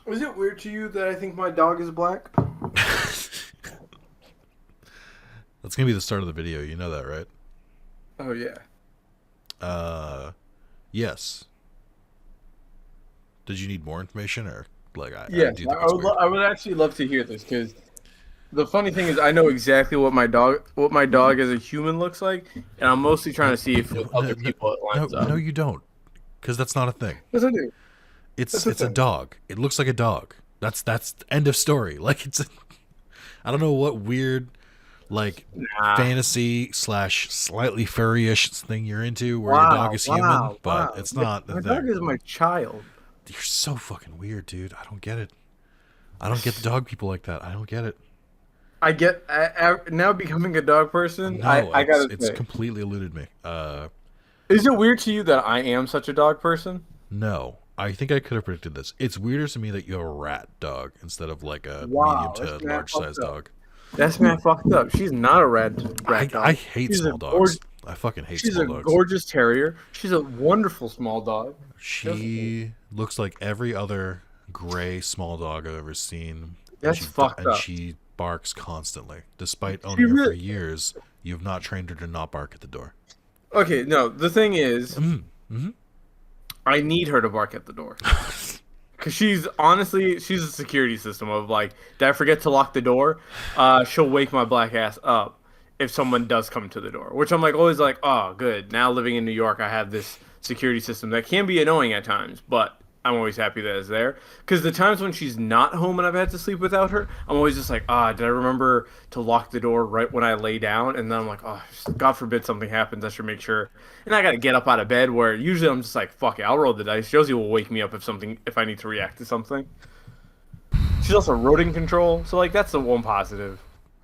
Is it weird to you that I think my dog is black? That's gonna be the start of the video. You know that, right? Oh yeah. Yes. Did you need more information, or like I Yes, do think it's weird? I would actually love to hear this because the funny thing is I know exactly what my dog as a human looks like, and I'm mostly trying to see if No, with no, other no, people it no, lines up. no, you don't, because that's not a thing. Yes, I do. It's That's a it's a thing. dog. It looks like a dog. That's end of story. Like I don't know what weird like Nah. fantasy slash slightly furryish thing you're into where your dog Wow, is human, wow, but wow. it's not the My dog thing. is my child. You're so fucking weird, dude. I don't get it. I don't get the dog people like that. I don't get it. I get now becoming a dog person. No, I gotta it's say, completely eluded me. is it weird to you that I am such a dog person? No. I think I could have predicted this. It's weirder to me that you have a rat dog instead of like a medium Wow, to that's mad large fucked size up. dog. That's mad fucked up. She's not a rat I dog. hate She's a small gorgeous. dogs. I fucking hate She's small a dogs. gorgeous terrier. She's a wonderful small dog. She looks like every other gray small dog I've ever seen. That's fucked And up. she barks constantly. Despite She owning her for really. years, you have not trained her to not bark at the door. Okay, no. The thing is, Mm-hmm. I need her to bark at the door. Cause she's a security system of like, did I forget to lock the door? She'll wake my black ass up if someone does come to the door. Which I'm like always like, oh, good. Now living in New York, I have this security system that can be annoying at times, but I'm always happy that it's there. Because the times when she's not home and I've had to sleep without her, I'm always just like, did I remember to lock the door right when I lay down? And then I'm like, oh, God forbid something happens, I should make sure. And I got to get up out of bed where usually I'm just like, fuck it, I'll roll the dice. Josie will wake me up if I need to react to something. She's also rodent control, so like that's the one positive.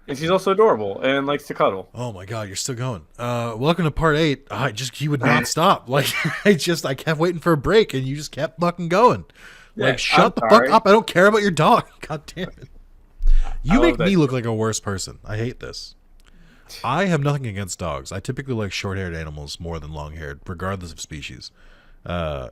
And she's also adorable and likes to cuddle. Oh my god, you're still going. Welcome to part 8. He would not stop. Like I kept waiting for a break and you just kept fucking going. Like Yeah, shut I'm the fuck sorry. up. I don't care about your dog. God damn it. I You love make that. me look like a worse person. I hate this. I have nothing against dogs. I typically like short-haired animals more than long-haired, regardless of species. And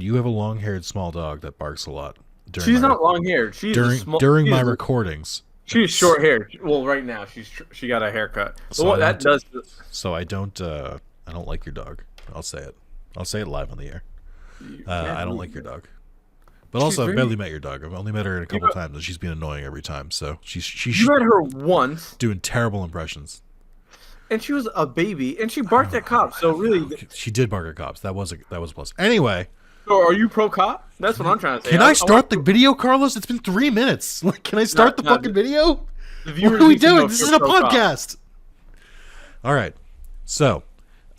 you have a long-haired small dog that barks a lot She's not long haired. She's a small. during my recordings. She's short haired. Well, right now she got a haircut. So I That don't, does. so I don't like your dog. I'll say it. I'll say it live on the air. I don't like your dog. But She's also, I've very- barely met your dog. I've only met her a couple times, and she's been annoying every time. So she's You met her once, doing terrible impressions. and she was a baby, and she barked at cops. So really, She did bark at cops. That was a plus. Anyway, so are you pro cop? That's what I'm trying to say. can I start the video, Carlos? It's been 3 minutes. Like, can I start the no, fucking video? The What viewers are we need to know doing? if This you're is a pro-cop. podcast. All right. So,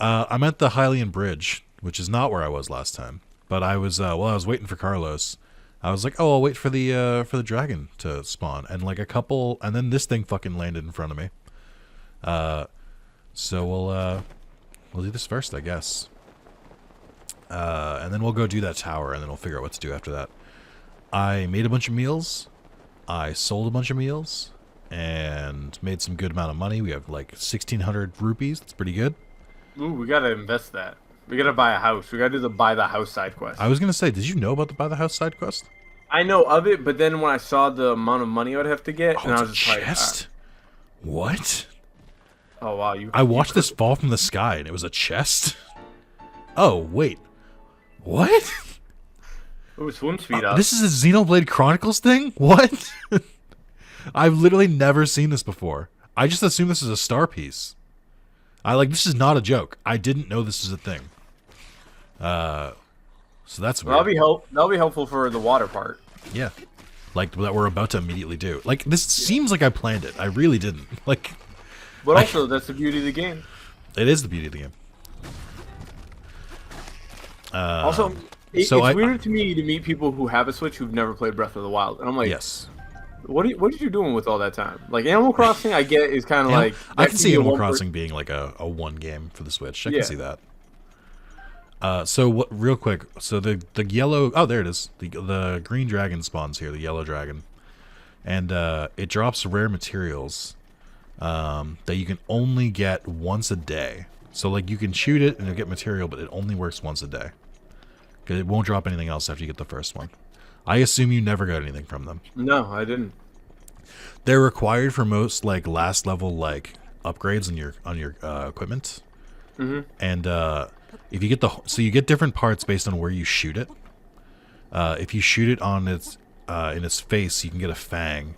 I'm at the Hylian Bridge, which is not where I was last time. But I was while I was waiting for Carlos, I was like, "Oh, I'll wait for the dragon to spawn." And like and then this thing fucking landed in front of me. So we'll do this first, I guess. And then we'll go do that tower, and then we'll figure out what to do after that. I made a bunch of meals. I sold a bunch of meals and made some good amount of money. We have like 1,600 rupees. That's pretty good. Ooh, we gotta invest that. We gotta buy a house. We gotta do the buy the house side quest. I was gonna say, did you know about the buy the house side quest? I know of it, but then when I saw the amount of money I would have to get, and I it's was a just like, chest. What? oh wow, you. I watched this fall from the sky, and it was a chest. Oh wait, what? Ooh, swim speed up. This is a Xenoblade Chronicles thing? What? I've literally never seen this before. I just assume this is a star piece. This is not a joke. I didn't know this is a thing. So that's weird. That'll be helpful for the water part. Yeah. Like that we're about to immediately do. Like this seems like I planned it. I really didn't. Like But also, that's the beauty of the game. it is the beauty of the game. Also, it's weird to me to meet people who have a Switch who've never played Breath of the Wild, and I'm like, Yes. what are you doing with all that time? Like Animal Crossing, I get is kind of like I that can see be a Animal one Crossing being like a one game for the Switch. I Yeah. can see that. So what? Real quick. So the yellow. Oh, there it is. The green dragon spawns here. The yellow dragon, and it drops rare materials that you can only get once a day. So like you can shoot it and you'll get material, but it only works once a day. Because it won't drop anything else after you get the first one. I assume you never got anything from them. No, I didn't. They're required for most like last level like upgrades on your equipment. And if you get you get different parts based on where you shoot it. If you shoot it on its in its face, you can get a fang.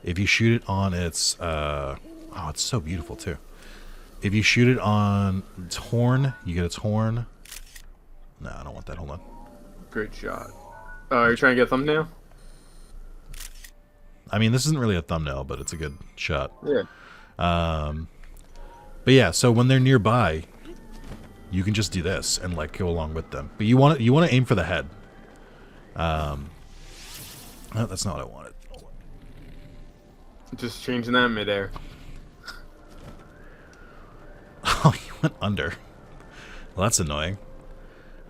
If you shoot it on its oh, it's so beautiful too. If you shoot it on its horn, you get its horn. No, I don't want that. Hold on. Great shot. Are you trying to get a thumbnail? I mean, this isn't really a thumbnail, but it's a good shot. Yeah. But yeah, so when they're nearby, you can just do this and like go along with them. But you want to aim for the head. No, that's not what I wanted. Just changing that midair. Oh, you went under. Well, that's annoying.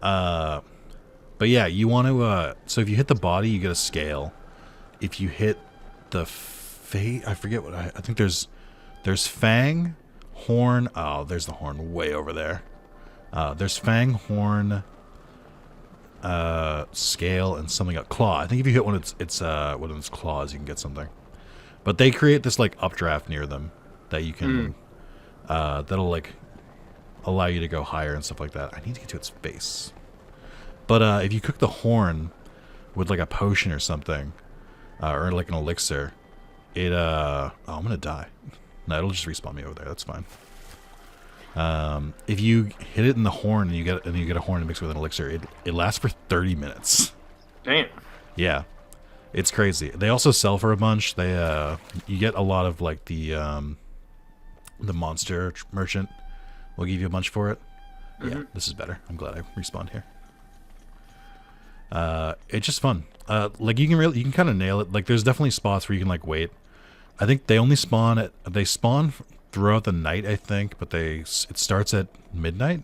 But yeah, you want to. So if you hit the body, you get a scale. If you hit the face, I forget what I think. There's fang, horn. Oh, there's the horn way over there. There's fang, horn, scale, and something else. Claw. I think if you hit one of its claws, you can get something. But they create this like updraft near them that you can that'll like allow you to go higher and stuff like that. I need to get to its face. But if you cook the horn with like a potion or something, or like an elixir, it oh, I'm gonna die. No, it'll just respawn me over there. That's fine. If you hit it in the horn and you get a horn and mix it with an elixir, it lasts for 30 minutes. Damn. Yeah, it's crazy. They also sell for a bunch. They you get a lot of like the monster merchant will give you a bunch for it. Yeah, this is better. I'm glad I respawned here. It's just fun. Like you can kind of nail it. Like there's definitely spots where you can like wait. I think they only spawn throughout the night, I think, but it starts at midnight.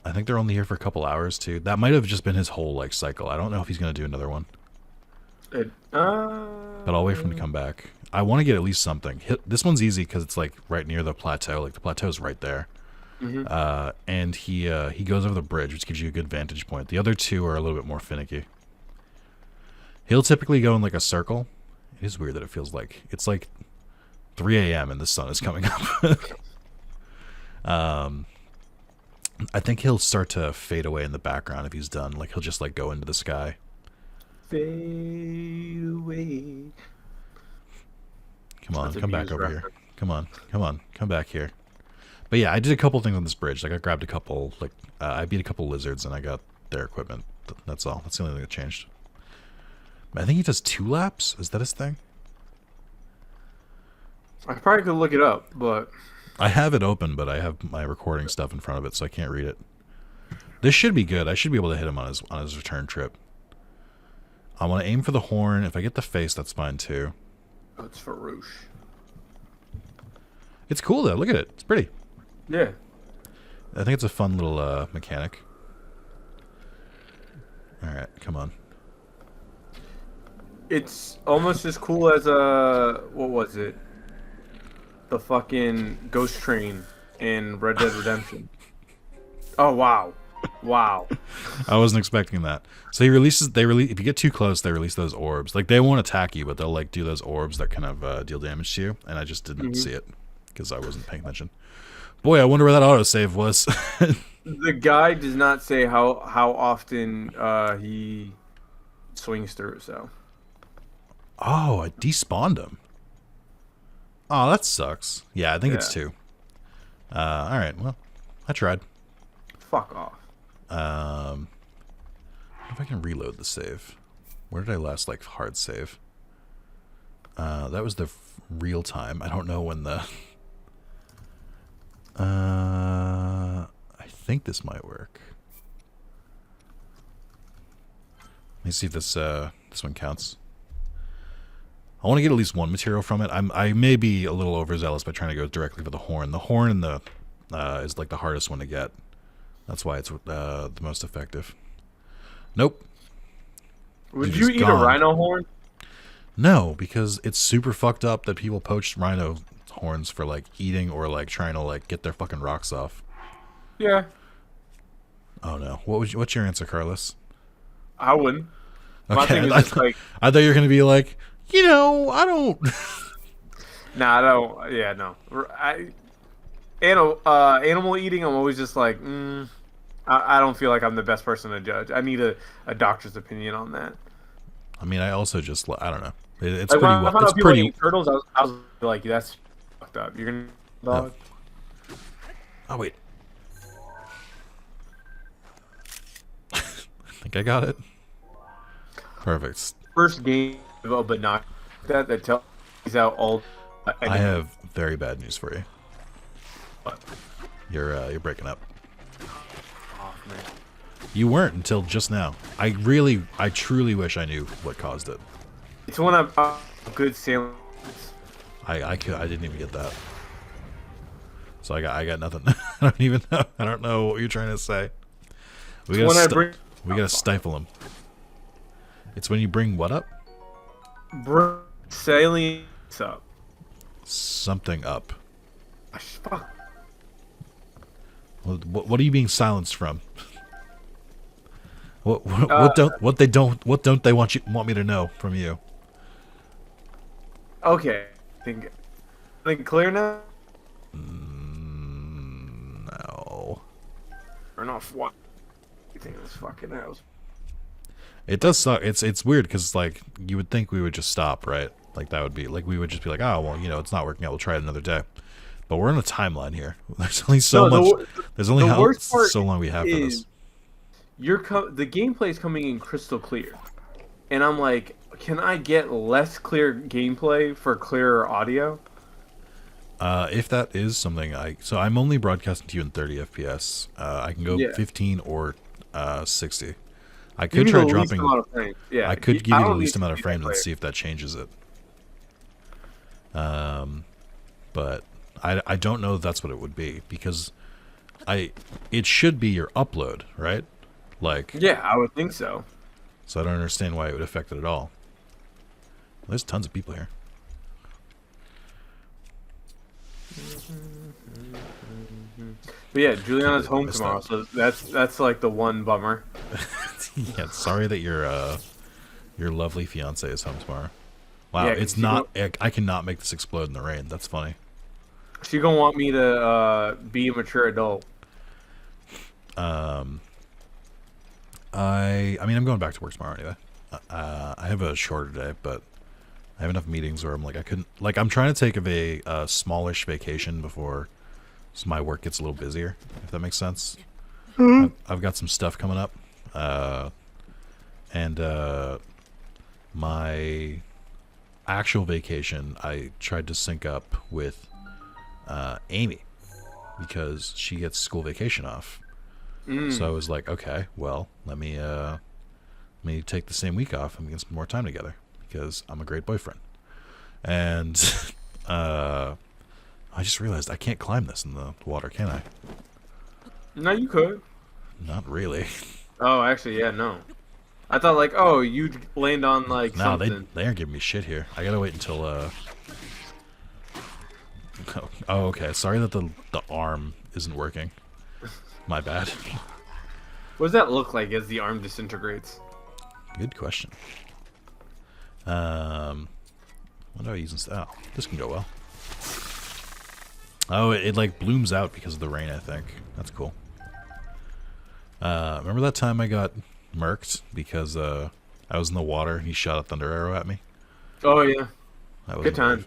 I think they're only here for a couple hours too. That might have just been his whole like cycle. I don't know if he's gonna do another one. But I'll wait for him to come back. I want to get at least something. This one's easy because it's like right near the plateau. Like the plateau's right there. And he goes over the bridge, which gives you a good vantage point. The other two are a little bit more finicky. He'll typically go in like a circle. It is weird that it feels like it's like 3 a.m. and the sun is coming up. I think he'll start to fade away in the background if he's done. Like he'll just like go into the sky. Fade away. Come on, come back over here. Come on, come back here. But yeah, I did a couple things on this bridge. Like I grabbed a couple, like I beat a couple lizards and I got their equipment. That's all. That's the only thing that changed. I think he does 2 laps. Is that his thing? I probably could look it up, but I have it open, but I have my recording stuff in front of it, so I can't read it. This should be good. I should be able to hit him on his return trip. I want to aim for the horn. If I get the face, that's fine too. oh, it's Farouche. It's cool though. Look at it. It's pretty. Yeah. I think it's a fun little mechanic. All right, come on. It's almost as cool as what was it? The fucking ghost train in Red Dead Redemption. Oh wow. Wow. I wasn't expecting that. So if you get too close, they release those orbs. Like they won't attack you, but they'll like do those orbs that kind of deal damage to you, and I just didn't see it because I wasn't paying attention. Boy, I wonder where that autosave was. The guy does not say how often he swings through, so. Oh, I despawned him. Oh, that sucks. Yeah, I think it's 2. All right, well, I tried. Fuck off. I wonder if I can reload the save. Where did I last like hard save? That was the real time. I don't know when the. I think this might work. Let me see if this one counts. I want to get at least one material from it. I may be a little overzealous by trying to go directly for the horn. The horn and the is like the hardest one to get. That's why it's the most effective. Nope. Would you eat a rhino horn? No, because it's super fucked up that people poach rhino horns for like eating or like trying to like get their fucking rocks off. Yeah. Oh no. What's your answer, Carlos? I wouldn't. My Okay, thing is just like, I thought you were gonna be like, I don't. nah, I don't. Yeah, no. Animal eating. I'm always just like, I don't feel like I'm the best person to judge. I need a doctor's opinion on that. I mean, I also just I don't know. It's Like when pretty I well. found It's out people pretty. eating turtles, I was like, that's fucked up. You're gonna No. dog. Oh wait. I think I got it. Perfect. First game of but not that tells out all. I have very bad news for you. What? You're breaking up. Oh, man. You weren't until just now. I truly wish I knew what caused it. It's when I'm good sailing. I didn't even get that. So I got nothing. I don't even know. I don't know what you're trying to say. We gotta stifle him. It's when you bring what up? Bring sailing up. Something up. Fuck. What are you being silenced from? What don't they want me to know from you? Okay. I think clear now. No. Turn off what? You think this fucking house? It does suck. It's weird because like you would think we would just stop, right? Like that would be like we would just be like, oh well, it's not working out. We'll try it another day. But we're on a timeline here. There's only so much. There's only so long we have for this. The gameplay is coming in crystal clear, and I'm like, can I get less clear gameplay for clearer audio? If that is something so I'm only broadcasting to you in 30 FPS. I can go 15 or 60. I could try dropping. Yeah, I could give you the least amount of frames and see if that changes it. But I don't know if that's what it would be because it should be your upload, right? Like yeah, I would think so. So I don't understand why it would affect it at all. There's tons of people here. But yeah, Juliana's home tomorrow, so that's like the one bummer. Yeah, sorry that your lovely fiance is home tomorrow. Wow, yeah, it's not. I cannot make this explode in the rain. That's funny. She gonna want me to be a mature adult. I mean, I'm going back to work tomorrow anyway. I have a shorter day, but I have enough meetings where I'm like, I couldn't. Like, I'm trying to take a smallish vacation before my work gets a little busier, if that makes sense. I've got some stuff coming up, and my actual vacation, I tried to sync up with Amy because she gets school vacation off. So I was like, okay, well, let me take the same week off and we can spend more time together because I'm a great boyfriend. And I just realized I can't climb this in the water, can I? No, you could. Not really. Oh, actually, yeah, no. I thought like, oh, you'd land on like something. No, they aren't giving me shit here. I gotta wait until Oh, okay. Sorry that the arm isn't working. My bad. What does that look like as the arm disintegrates? Good question. What do I use instead? Oh, this can go well. Oh, it like blooms out because of the rain, I think. That's cool. Remember that time I got murked because I was in the water and he shot a thunder arrow at me? Oh, yeah. That was good times.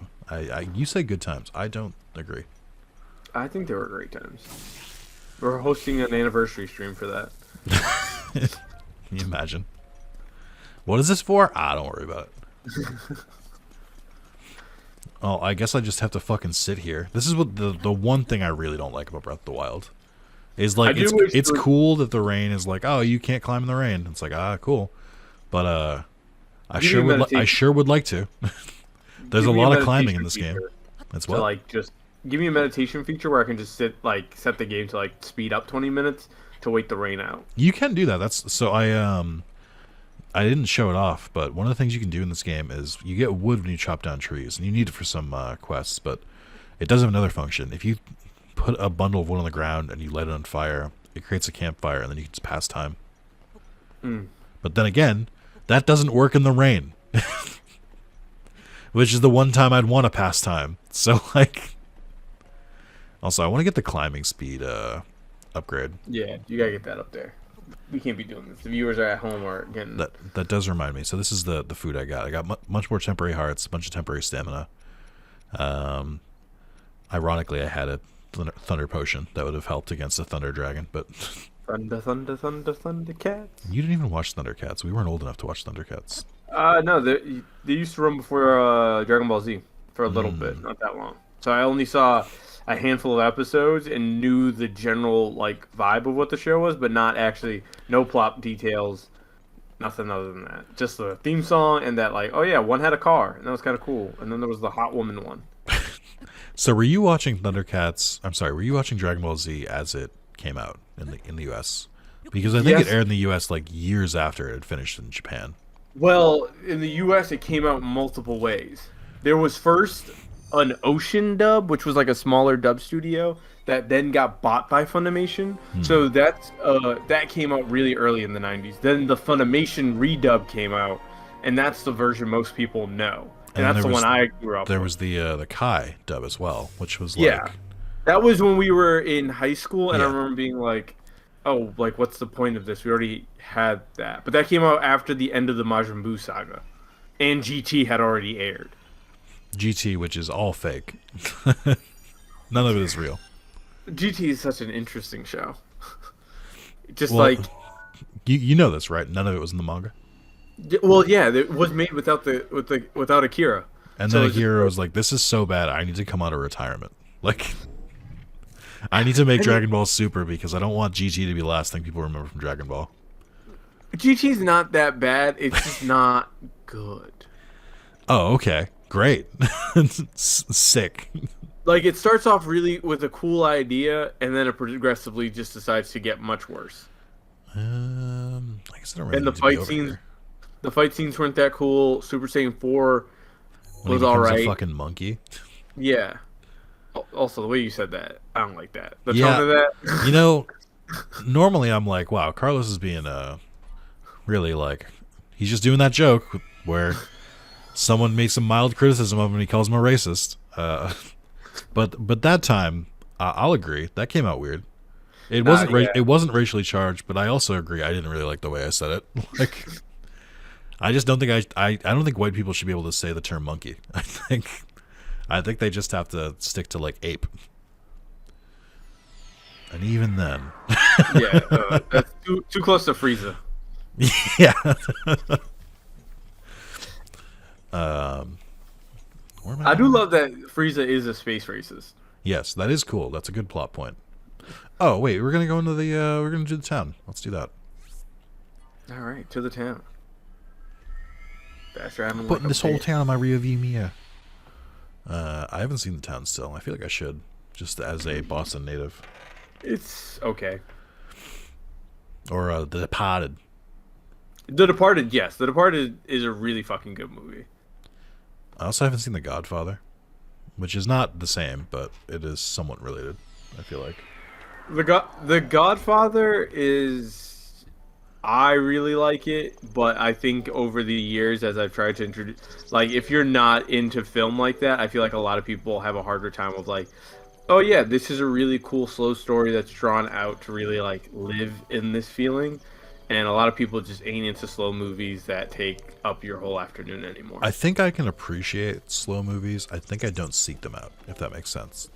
You say good times. I don't agree. I think they were great times. We're hosting an anniversary stream for that. Can you imagine? What is this for? Don't worry about it. Oh, I guess I just have to fucking sit here. This is what the one thing I really don't like about Breath of the Wild is like it's cool that the rain is like, oh, you can't climb in the rain. It's like, cool, but I sure would like to. There's a lot of climbing in this game. That's what. Like just give me a meditation feature where I can just set the game to like speed up 20 minutes to wait the rain out. You can do that. That's so I didn't show it off, but one of the things you can do in this game is you get wood when you chop down trees, and you need it for some quests, but it does have another function. If you put a bundle of wood on the ground and you light it on fire, it creates a campfire, and then you can just pass time. But then again, That doesn't work in the rain. Which is the one time I'd want a pastime. So, like... Also, I want to get the climbing speed upgrade. Yeah, you gotta get that up there. We can't be doing this. The viewers are at home are getting... That does remind me. So this is the food I got. I got much more temporary hearts, a bunch of temporary stamina. Ironically, I had a thunder potion that would have helped against a thunder dragon, but... Thundercats. You didn't even watch Thundercats. We weren't old enough to watch Thundercats. No, they used to run before Dragon Ball Z for a little bit, not that long. So I only saw a handful of episodes and knew the general like vibe of what the show was, but not actually no plot details, nothing other than that. Just the theme song and that like, oh yeah, one had a car and that was kind of cool, and then there was the hot woman one. So were you watching Thundercats? I'm sorry, were you watching Dragon Ball Z as it came out in the US? Because I think it aired in the US like years after it had finished in Japan. Well, in the US it came out multiple ways. There was first an Ocean dub, which was like a smaller dub studio that then got bought by Funimation. So that came out really early in the 90s. Then the Funimation redub came out, and that's the version most people know. And that's the one I grew up with. There was the Kai dub as well, which was like... Yeah. That was when we were in high school, and I Yeah. remember being like, oh, like, what's the point of this? We already had that. But that came out after the end of the Majin Buu saga. And GT had already aired. GT, which is all fake. None of it is real. GT is such an interesting show. Just Well, like... You know this, right? None of it was in the manga. Well, yeah, it was made without Akira. And So then it's Akira was like, this is so bad, I need to come out of retirement. Like... I need to make Dragon Ball Super because I don't want GT to be the last thing people remember from Dragon Ball. GT's not that bad. It's just not good. Oh, okay. Great. Sick. Like, it starts off really with a cool idea, and then it progressively just decides to get much worse. I guess I don't really And the need to be fight over scenes, here. the fight scenes weren't that cool. Super Saiyan 4 When he was becomes alright. a fucking monkey. Yeah. Also, the way you said that, I don't like that. The Yeah. tone of that. You know, normally I'm like, wow, Carlos is being really like, he's just doing that joke where someone makes some mild criticism of him and he calls him a racist. But that time, I'll agree, that came out weird. It wasn't it wasn't racially charged, but I also agree I didn't really like the way I said it. Like, I just don't think I don't think white people should be able to say the term monkey. I think they just have to stick to like ape. And even then, Yeah, that's too close to Frieza. yeah. Where am I do love that Frieza is a space racist. Yes, that is cool. That's a good plot point. Oh wait, we're gonna go into the we're gonna do the town. Let's do that. All right, to the town. Fast traveling. Putting like a this whole bitch. town on my rear view mirror. I haven't seen the town still. I feel like I should, just as a Boston native. It's okay. Or The Departed. The Departed, yes. The Departed is a really fucking good movie. I also haven't seen The Godfather, which is not the same, but it is somewhat related, I feel like. The Godfather is... I really like it, but I think over the years, as I've tried to introduce... Like, if you're not into film like that, I feel like a lot of people have a harder time of like, oh yeah, this is a really cool, slow story that's drawn out to really, like, live in this feeling. And a lot of people just ain't into slow movies that take up your whole afternoon anymore. I think I can appreciate slow movies. I think I don't seek them out, if that makes sense.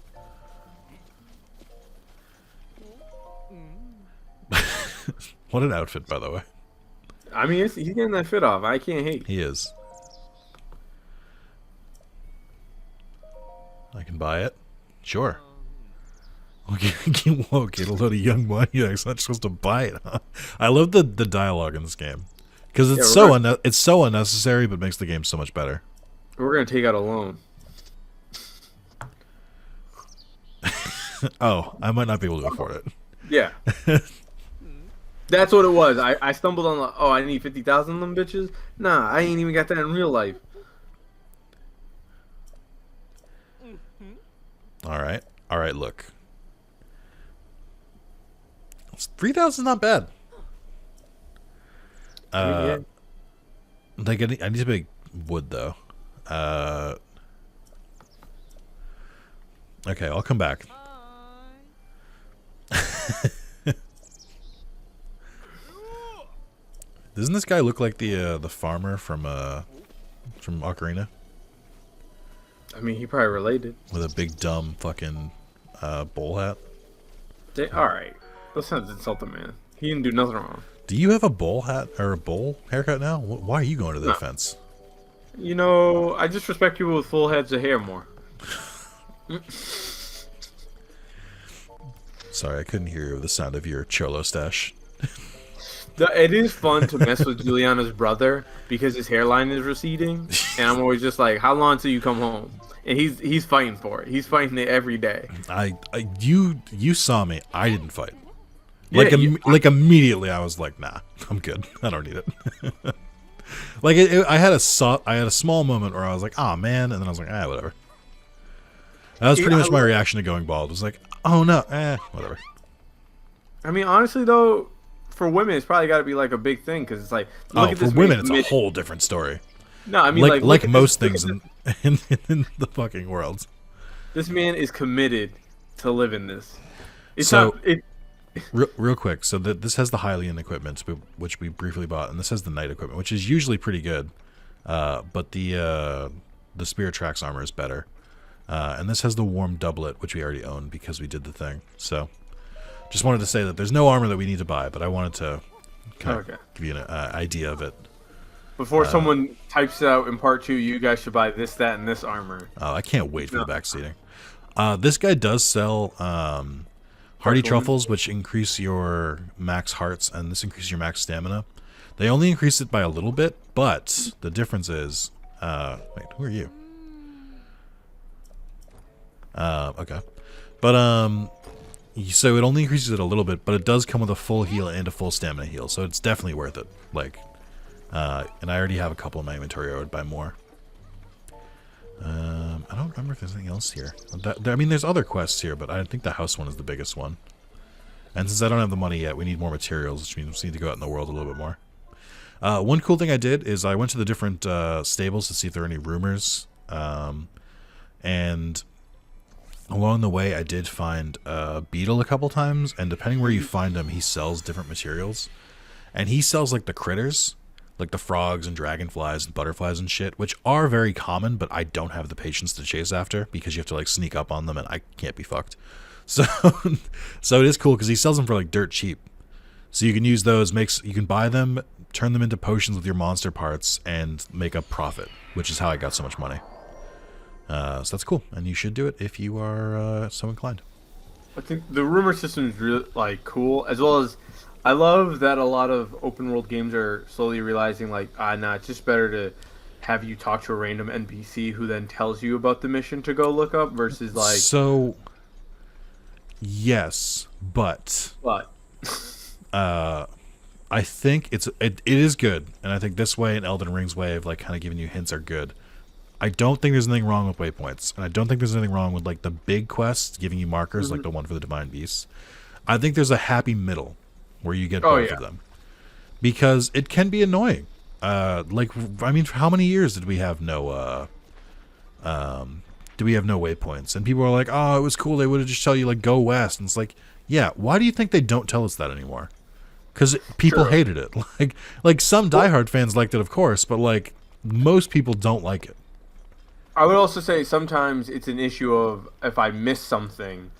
What an outfit, by the way. I mean, he's getting that fit off. I can't hate. He is. I can buy it. Sure. Okay, whoa, get a load of young money. You're not supposed to buy it, huh? I love the dialogue in this game because it's it's so unnecessary, but makes the game so much better. We're gonna take out a loan. Oh, I might not be able to afford it. Yeah. That's what it was. I stumbled on I need 50,000 of them bitches. Nah, I ain't even got that in real life. All right. Look, 3,000 is not bad. Yeah. Like I need to make wood though. Okay, I'll come back. Doesn't this guy look like the farmer from Ocarina? I mean, he probably related. With a big dumb fucking bowl hat. All right, let's not insult the man. He didn't do nothing wrong. Do you have a bowl hat or a bowl haircut now? Why are you going to the defense? You know, I just respect people with full heads of hair more. Sorry, I couldn't hear the sound of your cholo stash. It is fun to mess with Juliana's brother because his hairline is receding, and I'm always just like, "How long till you come home?" And he's fighting for it. He's fighting it every day. You saw me. I didn't fight. Yeah, Like immediately, I was like, "Nah, I'm good. I don't need it." Like I had a small moment where I was like, "Oh man," and then I was like, "Ah, whatever." That was pretty much my reaction to going bald. It was like, "Oh no, whatever." I mean, honestly though, for women, it's probably got to be like a big thing because it's like, look at for this women, man's it's a whole different story. No, I mean like most things in the fucking world. This man is committed to living this. It's so, not. It, real quick, so this has the Hylian equipment, which we briefly bought, and this has the Knight equipment, which is usually pretty good. But the Spirit Tracks armor is better. And this has the Warm Doublet, which we already own because we did the thing. So, just wanted to say that there's no armor that we need to buy, but I wanted to kind of give you an idea of it. Before someone types it out in part 2, you guys should buy this, that, and this armor. Oh, I can't wait for the back seating. This guy does sell Hardy Truffles, which increase your max hearts, and this increases your max stamina. They only increase it by a little bit, but the difference is... wait, who are you? Okay. But, so it only increases it a little bit, but it does come with a full heal and a full stamina heal, so it's definitely worth it. Like, and I already have a couple in my inventory. I would buy more. I don't remember if there's anything else here. I mean, there's other quests here, but I think the house one is the biggest one. And since I don't have the money yet, we need more materials, which means we need to go out in the world a little bit more. One cool thing I did is I went to the different stables to see if there are any rumors. And along the way, I did find Beetle a couple times, and depending where you find him, he sells different materials. And he sells, like, the critters, like the frogs and dragonflies and butterflies and shit, which are very common, but I don't have the patience to chase after because you have to, like, sneak up on them, and I can't be fucked. So, so it is cool because he sells them for, like, dirt cheap. So you can use those, you can buy them, turn them into potions with your monster parts, and make a profit, which is how I got so much money. So that's cool, and you should do it if you are so inclined. I think the rumor system is really like cool, as well as I love that a lot of open world games are slowly realizing like, nah, it's just better to have you talk to a random NPC who then tells you about the mission to go look up versus like. So, yes, but. What? I think it is good, and I think this way and Elden Ring's way of like kind of giving you hints are good. I don't think there's anything wrong with waypoints, and I don't think there's anything wrong with like the big quests giving you markers, like the one for the Divine Beasts. I think there's a happy middle where you get both of them, because it can be annoying. Like, I mean, for how many years did we have no waypoints? And people are like, "Oh, it was cool. They would have just tell you like go west." And it's like, yeah, why do you think they don't tell us that anymore? Because people hated it. Like some diehard fans liked it, of course, but like most people don't like it. I would also say sometimes it's an issue of if I miss something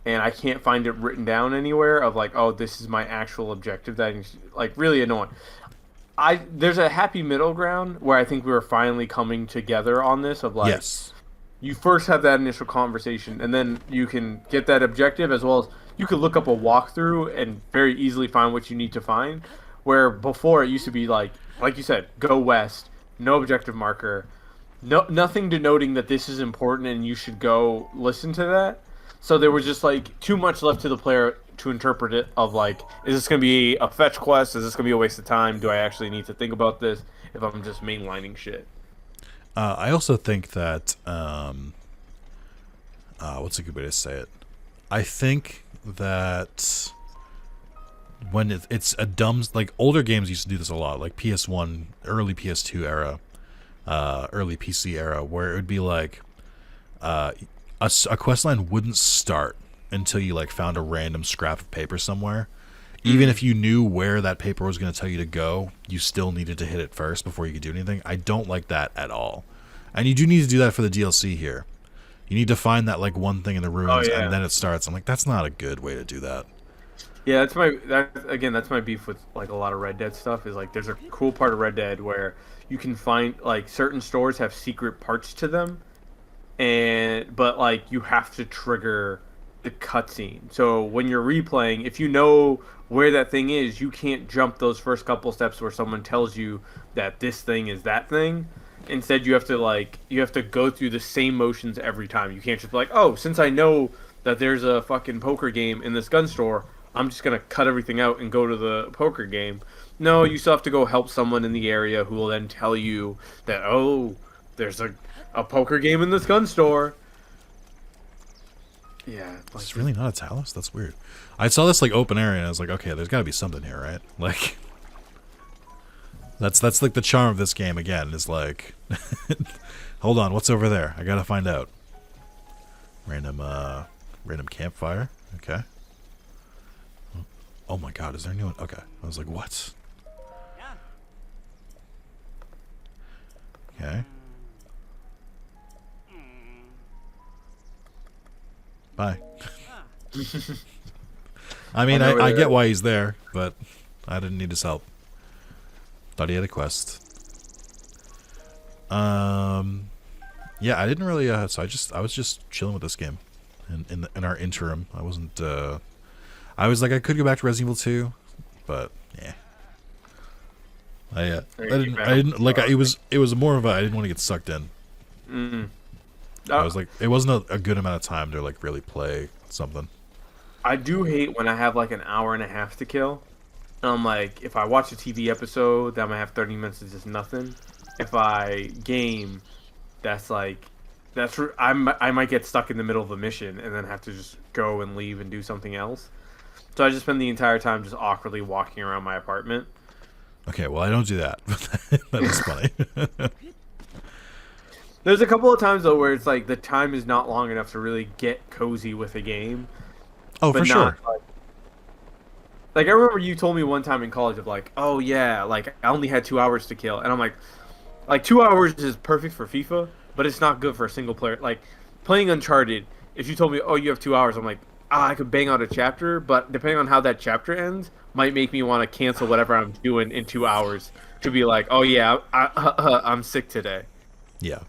and I can't find it written down anywhere of like, oh, this is my actual objective, that is like really annoying. There's a happy middle ground where I think we were finally coming together on this of like, yes, you first have that initial conversation and then you can get that objective, as well as you could look up a walkthrough and very easily find what you need to find, where before it used to be like you said, go west, no objective marker, nothing denoting that this is important and you should go listen to that. So there was just like too much left to the player to interpret it of like, is this going to be a fetch quest? Is this going to be a waste of time? Do I actually need to think about this if I'm just mainlining shit? I also think that what's a good way to say it? I think that when it's a dumb, like older games used to do this a lot, like PS1, early PS2 era, early PC era, where it would be like a quest line wouldn't start until you like found a random scrap of paper somewhere. Even if you knew where that paper was going to tell you to go, you still needed to hit it first before you could do anything. I don't like that at all. And you do need to do that for the DLC here. You need to find that like one thing in the ruins and then it starts. I'm like, that's not a good way to do that. Yeah, that's my beef with like a lot of Red Dead stuff. Is like there's a cool part of Red Dead where you can find like certain stores have secret parts to them, but like you have to trigger the cutscene. So when you're replaying, if you know where that thing is, you can't jump those first couple steps where someone tells you that this thing is that thing. Instead, you have to go through the same motions every time. You can't just be like, oh, since I know that there's a fucking poker game in this gun store, I'm just gonna cut everything out and go to the poker game. No, you still have to go help someone in the area who will then tell you that, oh, there's a poker game in this gun store. Yeah, like, it's really not a Zalis. That's weird. I saw this like open area and I was like, okay, there's got to be something here, right? Like, that's like the charm of this game. Again, is like, hold on, what's over there? I gotta find out. Random campfire. Okay. Oh my God, is there anyone? Okay, I was like, what? Okay. Bye. I mean, I get why he's there, but I didn't need his help. Thought he had a quest. Yeah, I didn't really. So I was just chilling with this game, in our interim. I wasn't. I was like, I could go back to Resident Evil 2, but yeah. I didn't like. It was more of a. I didn't want to get sucked in. I was like, it wasn't a good amount of time to like really play something. I do hate when I have like an hour and a half to kill. And I'm like, if I watch a TV episode, then I might have 30 minutes of just nothing. If I game, I might get stuck in the middle of a mission and then have to just go and leave and do something else. So I just spend the entire time just awkwardly walking around my apartment. Okay, well I don't do that. That is funny. There's a couple of times though where it's like the time is not long enough to really get cozy with a game. Oh, for sure. Like I remember you told me one time in college of like, oh yeah, like I only had 2 hours to kill, and I'm like 2 hours is perfect for FIFA, but it's not good for a single player. Like playing Uncharted, if you told me, oh you have 2 hours, I'm like, I could bang out a chapter, but depending on how that chapter ends, might make me want to cancel whatever I'm doing in 2 hours to be like, oh yeah, I'm sick today. Yeah,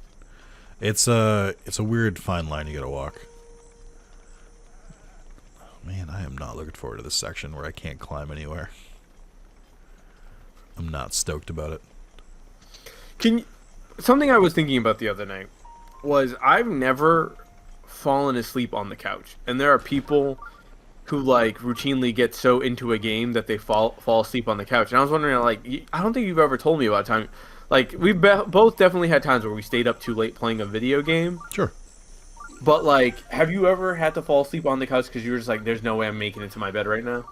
it's a weird fine line you gotta walk. Man, I am not looking forward to this section where I can't climb anywhere. I'm not stoked about it. Something I was thinking about the other night was I've never fallen asleep on the couch, and there are people who like routinely get so into a game that they fall asleep on the couch. And I was wondering, like, I don't think you've ever told me about time. Like, we've both definitely had times where we stayed up too late playing a video game. Sure. But, like, have you ever had to fall asleep on the couch because you were just like, there's no way I'm making it to my bed right now?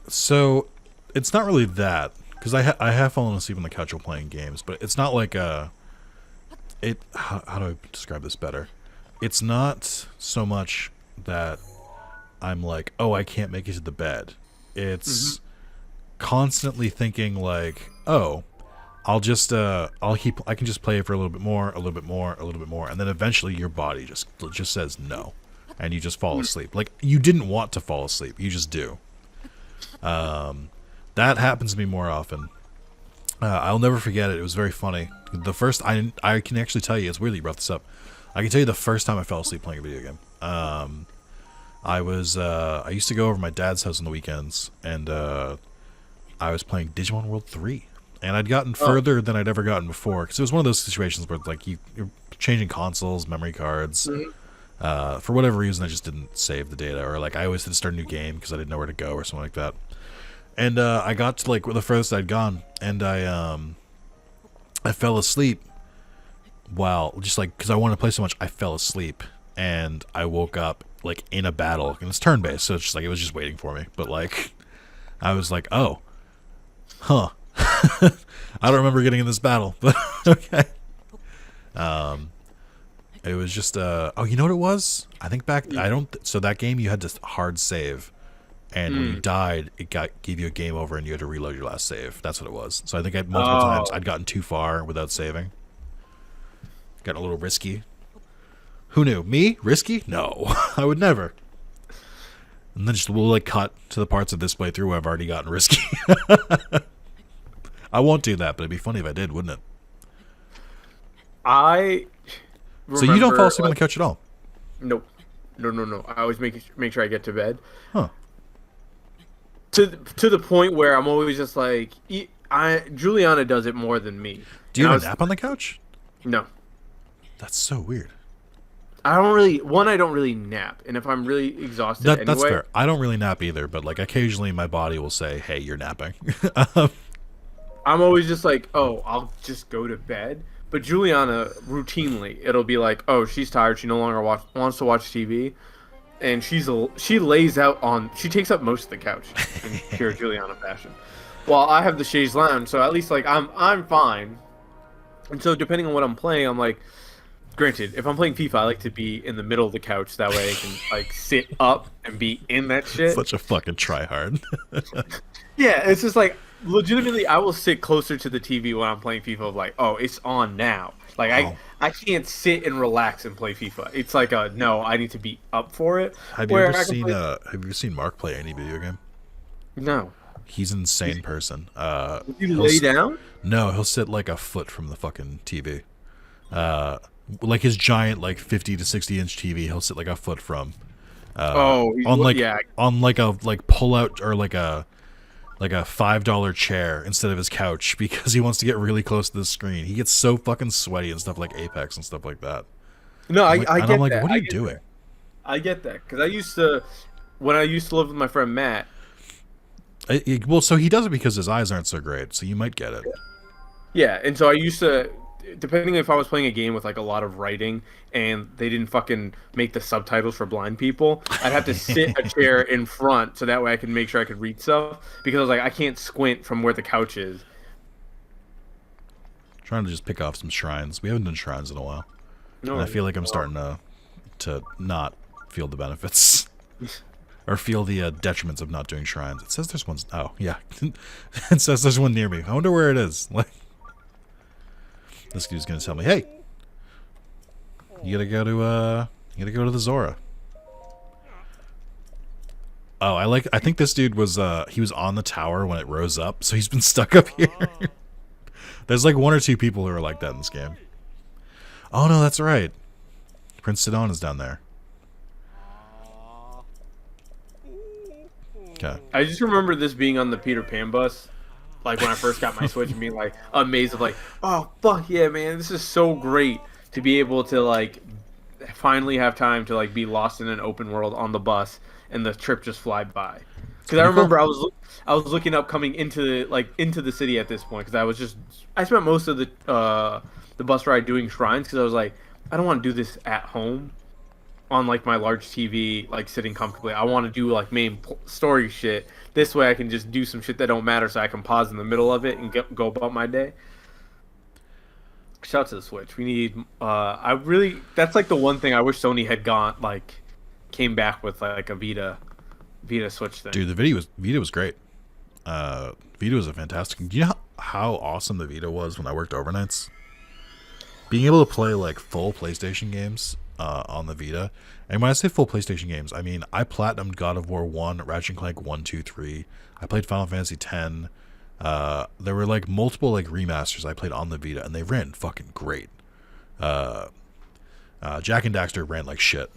So, it's not really that. Because I have fallen asleep on the couch while playing games. But it's not like a... How do I describe this better? It's not so much that I'm like, oh, I can't make it to the bed. It's constantly thinking like, oh... I can just play it for a little bit more, a little bit more, a little bit more, and then eventually your body just says no, and you just fall asleep. Like, you didn't want to fall asleep, you just do. That happens to me more often. I'll never forget it. It was very funny. The first, I can actually tell you, it's weird that you brought this up. I can tell you the first time I fell asleep playing a video game. I used to go over to my dad's house on the weekends, and I was playing Digimon World 3. And I'd gotten further than I'd ever gotten before, because it was one of those situations where like you're changing consoles, memory cards. For whatever reason, I just didn't save the data, or like I always had to start a new game because I didn't know where to go or something like that. And I got to like the furthest I'd gone, and I fell asleep while just like because I wanted to play so much, I fell asleep, and I woke up like in a battle, and it's turn based, so it's just like it was just waiting for me. But like I was like, oh, huh. I don't remember getting in this battle, but okay. It was just oh, you know what it was? I think back I don't so that game you had to hard save, and when you died, it gave you a game over and you had to reload your last save. That's what it was. So I think multiple times I'd gotten too far without saving. Got a little risky. Who knew? Me? Risky? No. I would never. And then we'll like cut to the parts of this playthrough where I've already gotten risky. I won't do that, but it'd be funny if I did, wouldn't it? So you don't fall asleep on the couch at all? Nope. No. I always make sure I get to bed. Huh. To the point where I'm always just like, Juliana does it more than me. Do you have a nap on the couch? No. That's so weird. I don't really nap, and if I'm really exhausted anyway... That's fair. I don't really nap either, but like occasionally my body will say, hey, you're napping. I'm always just like, oh, I'll just go to bed. But Juliana, routinely, it'll be like, oh, she's tired, she no longer wants to watch TV, and she lays out on... She takes up most of the couch, in pure Juliana fashion. While I have the chaise lounge, so at least like I'm fine. And so depending on what I'm playing, I'm like... Granted, if I'm playing FIFA, I like to be in the middle of the couch. That way I can like sit up and be in that shit. Such a fucking tryhard. Yeah, it's just like legitimately, I will sit closer to the TV when I'm playing FIFA. Of like, oh, it's on now. Like I can't sit and relax and play FIFA. It's like no, I need to be up for it. Have you ever seen Mark play any video game? No. He's an insane person. Would you lay down? No, he'll sit like a foot from the fucking TV. Like his giant like 50 to 60 inch TV, he'll sit like a foot from. On a pull out or like a $5 chair instead of his couch because he wants to get really close to the screen. He gets so fucking sweaty and stuff like Apex and stuff like that. No, I get that. I'm like, what are you doing? I get that because when I used to live with my friend Matt. Well, so he does it because his eyes aren't so great, so you might get it. Yeah, and so I used to. Depending if I was playing a game with like a lot of writing and they didn't fucking make the subtitles for blind people, I'd have to sit a chair in front so that way I could make sure I could read stuff because I was like, I can't squint from where the couch is. Trying to just pick off some shrines. We haven't done shrines in a while. No, and I feel like I'm starting to not feel the benefits or feel the detriments of not doing shrines. It says there's one. Oh yeah, it says there's one near me. I wonder where it is. Like. This dude's gonna tell me, "Hey, you gotta go to the Zora." Oh, I think this dude was he was on the tower when it rose up, so he's been stuck up here. There's like one or two people who are like that in this game. Oh no, that's right. Prince Sidon is down there. Okay. I just remember this being on the Peter Pan bus. Like when I first got my Switch and being like amazed of like, oh fuck yeah, man, this is so great to be able to like finally have time to like be lost in an open world on the bus and the trip just fly by. Because I remember I was looking up coming into the city at this point because I spent most of the bus ride doing shrines because I was like, I don't want to do this at home on like my large TV like sitting comfortably. I want to do like main story shit. This way I can just do some shit that don't matter so I can pause in the middle of it and go about my day. Shout out to the Switch. We need that's like the one thing I wish Sony had came back with like a Vita Switch thing. Dude, the Vita was great. Vita was a fantastic. Do you know how awesome the Vita was when I worked overnights? Being able to play like full PlayStation games on the Vita. And when I say full PlayStation games, I mean I platinumed God of War 1, Ratchet & Clank 1, 2, 3. I played Final Fantasy 10. There were like multiple like remasters I played on the Vita, and they ran fucking great. Jack and Daxter ran like shit.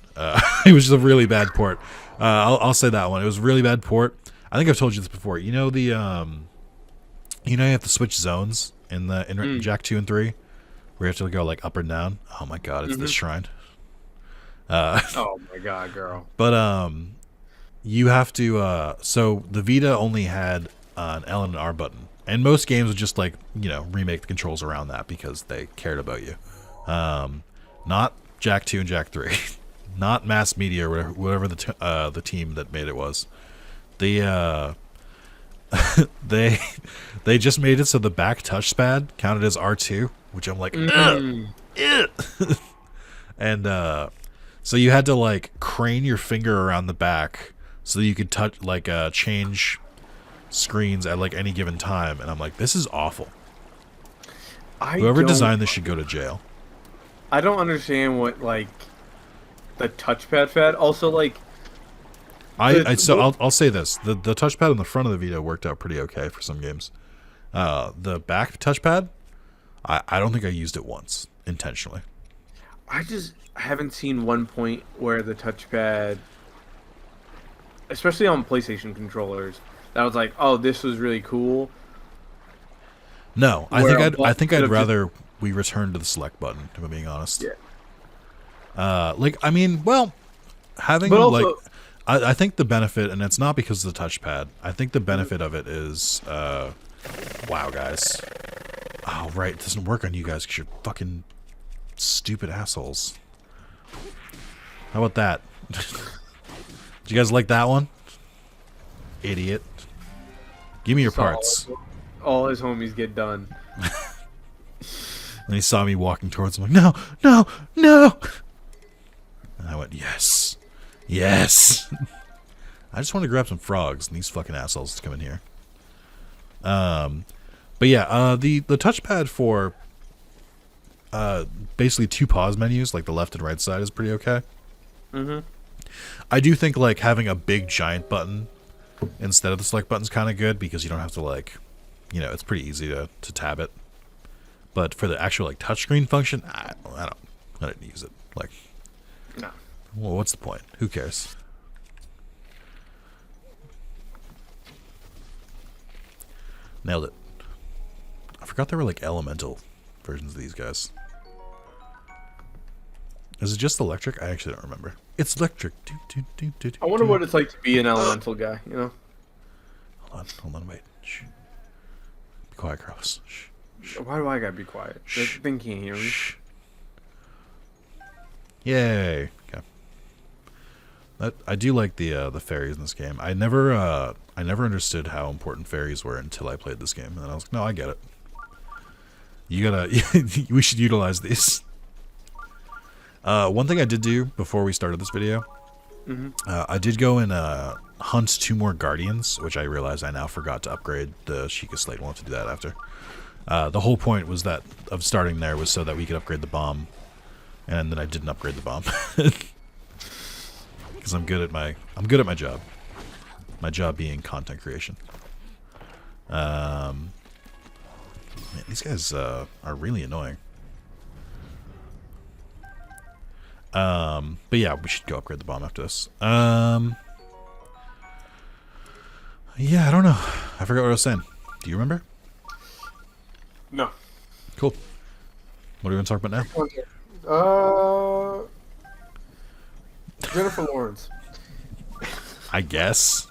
It was just a really bad port. I'll say that one. It was a really bad port. I think I've told you this before. You know you have to switch zones in Jack 2 and 3, where you have to go like up and down. Oh my god, it's this shrine. Oh my god, girl. But you have to so the Vita only had an L and an R button, and most games would just like remake the controls around that because they cared about you. Not Jack 2 and Jack 3, not Mass Media or whatever the team that made it was. they they just made it so the back touchpad counted as R2, which I'm like, ugh, ugh. And so you had to like crane your finger around the back so that you could touch like change screens at like any given time, and I'm like, this is awful. Whoever designed this should go to jail. I don't understand what like the touchpad fad. Also, like, I'll say this: the touchpad on the front of the Vita worked out pretty okay for some games. The back touchpad, I don't think I used it once intentionally. I just haven't seen one point where the touchpad, especially on PlayStation controllers, that I was like, oh, this was really cool. No, I think I'd rather we return to the select button, if I'm being honest. Yeah. Like, I mean, well, having But like, also, I think the benefit, and it's not because of the touchpad. I think the benefit of it is, wow, guys. Oh, right, it doesn't work on you guys because you're fucking stupid assholes. How about that? Did you guys like that one? Idiot. Give me your parts. all his homies get done. And he saw me walking towards him like, no, no, no. And I went, yes. Yes. I just want to grab some frogs, and these fucking assholes come in here. But yeah, the touchpad for basically two pause menus, like the left and right side, is pretty okay. Mm-hmm. I do think like having a big giant button instead of the select button is kind of good because you don't have to like, you know, it's pretty easy to tab it. But for the actual like touchscreen function, I didn't use it. Like, No. well, what's the point? Who cares? Nailed it. I forgot there were like elemental versions of these guys. Is it just electric? I actually don't remember. It's electric. I wonder what it's like to be an elemental guy, you know? Hold on, wait. Shh. Be quiet, Carlos. Shh. Why do I gotta be quiet? The thing can't hear me. Shh. Yay. Okay. I do like the fairies in this game. I never understood how important fairies were until I played this game, and then I was like, no, I get it. You gotta we should utilize these. One thing I did do before we started this video, I did go and hunt 2 more guardians, which I realized I now forgot to upgrade the Sheikah Slate. We'll have to do that after. The whole point was that of starting there was so that we could upgrade the bomb, and then I didn't upgrade the bomb because I'm good at my job. My job being content creation. Man, these guys are really annoying. But yeah, we should go upgrade the bomb after this. Yeah, I don't know. I forgot what I was saying. Do you remember? No. Cool. What are we going to talk about now? Jennifer Lawrence. I guess.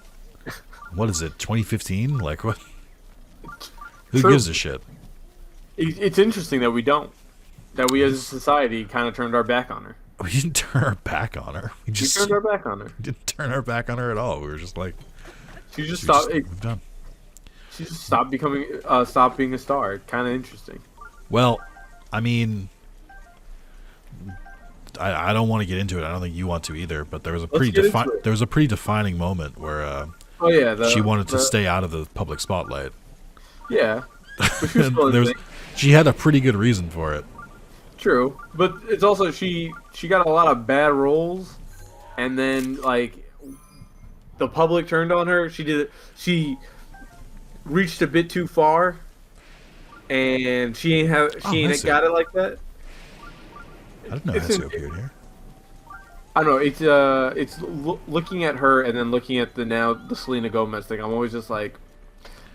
What is it, 2015? Like, what? Who True. gives a shit? It's interesting that we don't. That we as a society kind of turned our back on her. We didn't turn our back on her. We turned our back on her. didn't turn our back on her at all. We were just like, She just stopped. moved on. She just stopped stopped being a star. Kind of interesting. Well, I mean, I don't want to get into it. I don't think you want to either. But there was a pretty defining moment where Oh yeah, she wanted to stay out of the public spotlight. Yeah, but she was still she had a pretty good reason for it. True, but it's also she got a lot of bad roles, and then like the public turned on her. She reached a bit too far, and she ain't got it like that. I didn't know Hesio appeared here. I don't know. It's looking at her and then looking at the Selena Gomez thing. I'm always just like,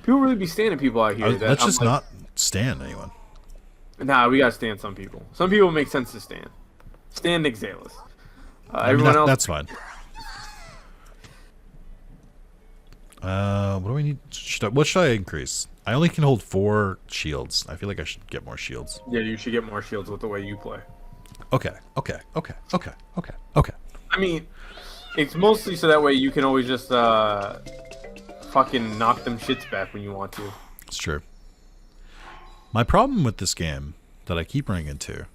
people really be standing people out here. Let's just not stand anyone. Nah, we gotta stand some people. Some people make sense to stand. Stand Nick Zalis. Everyone else. That's fine. What do we need? What should I increase? I only can hold 4 shields. I feel like I should get more shields. Yeah, you should get more shields with the way you play. Okay. I mean, it's mostly so that way you can always just fucking knock them shits back when you want to. It's true. My problem with this game that I keep running into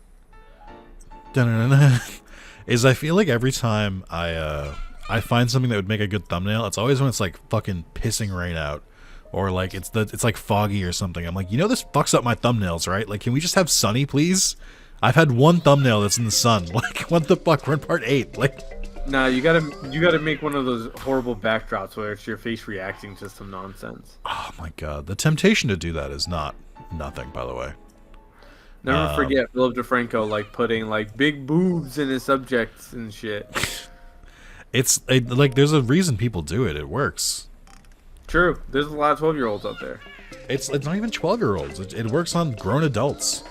is I feel like every time I find something that would make a good thumbnail, it's always when it's like fucking pissing rain out, or like it's like foggy or something. I'm like, this fucks up my thumbnails, right? Like, can we just have sunny, please? I've had one thumbnail that's in the sun. Like, what the fuck? We're in part 8. Like, nah, you gotta make one of those horrible backdrops where it's your face reacting to some nonsense. oh my god, the temptation to do that is nothing, by the way. Never forget Philip DeFranco like putting like big boobs in his subjects and shit. It's like there's a reason people do it. It works. True. There's a lot of 12-year-olds out there. It's not even 12-year-olds. It works on grown adults.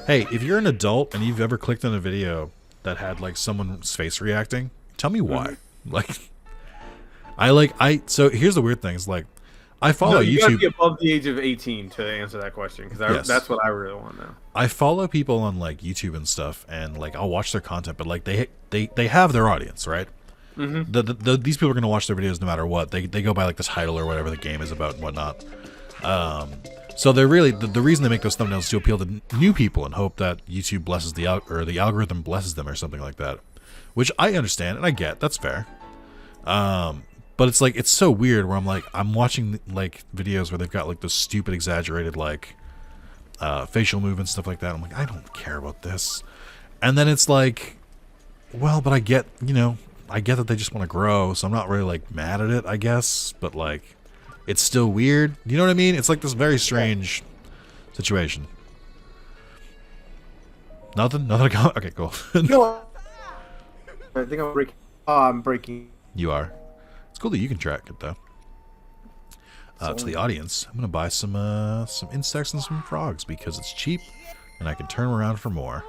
Hey, if you're an adult and you've ever clicked on a video that had like someone's face reacting, tell me why. Like, so here's the weird thing. Is like, I follow you YouTube. gotta be above the age of 18 to answer that question, because Yes. that's what I really want to know. I follow people on like YouTube and stuff, and like I'll watch their content, but like they have their audience, right? Mm-hmm. These people are gonna watch their videos no matter what. They go by like the title or whatever the game is about and whatnot. So they're really the reason they make those thumbnails is to appeal to new people and hope that YouTube blesses the algorithm blesses them or something like that, which I understand and I get. That's fair. But it's like it's so weird where I'm watching like videos where they've got like those stupid exaggerated like facial movements, stuff like that. I'm like, I don't care about this. And then it's like, well, but I get that they just want to grow, so I'm not really like mad at it, I guess. But like, it's still weird. You know what I mean? It's like this very strange situation. Nothing. Okay, cool. No, I think I'm breaking. Oh, I'm breaking. You are. It's cool that you can track it though. To the audience, I'm gonna buy some insects and some frogs because it's cheap, and I can turn them around for more.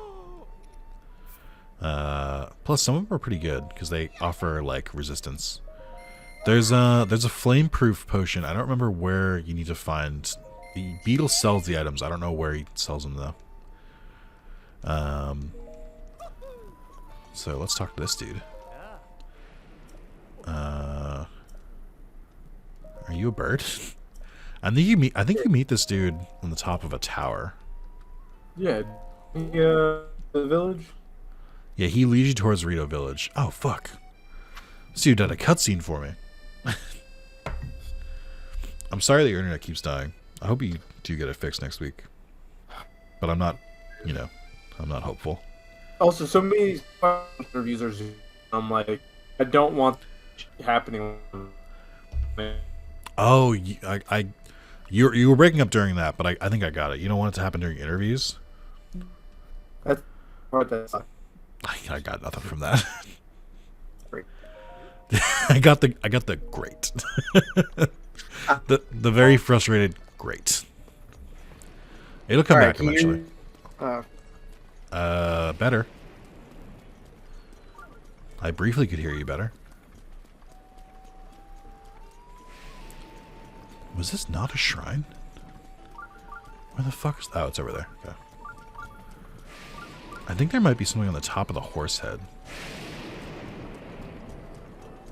Plus, some of them are pretty good because they offer like resistance. There's a flame-proof potion. I don't remember where you need to find. The beetle sells the items. I don't know where he sells them though. So let's talk to this dude. Are you a bird? I think you meet this dude on the top of a tower. Yeah, the village. Yeah, he leads you towards Rito Village. Oh fuck! This dude did a cutscene for me. I'm sorry that your internet keeps dying. I hope you do get it fixed next week. But I'm not, I'm not hopeful. Also, so many interviews are Zoom. I'm like, I don't want happening. Oh, you were breaking up during that, but I think I got it. You don't want it to happen during interviews? That's part that's I got nothing from that. great. I got the great. the very frustrated great. It'll come back eventually. Better. I briefly could hear you better. Was this not a shrine? Where the fuck is... Oh, it's over there. Okay. I think there might be something on the top of the horse head.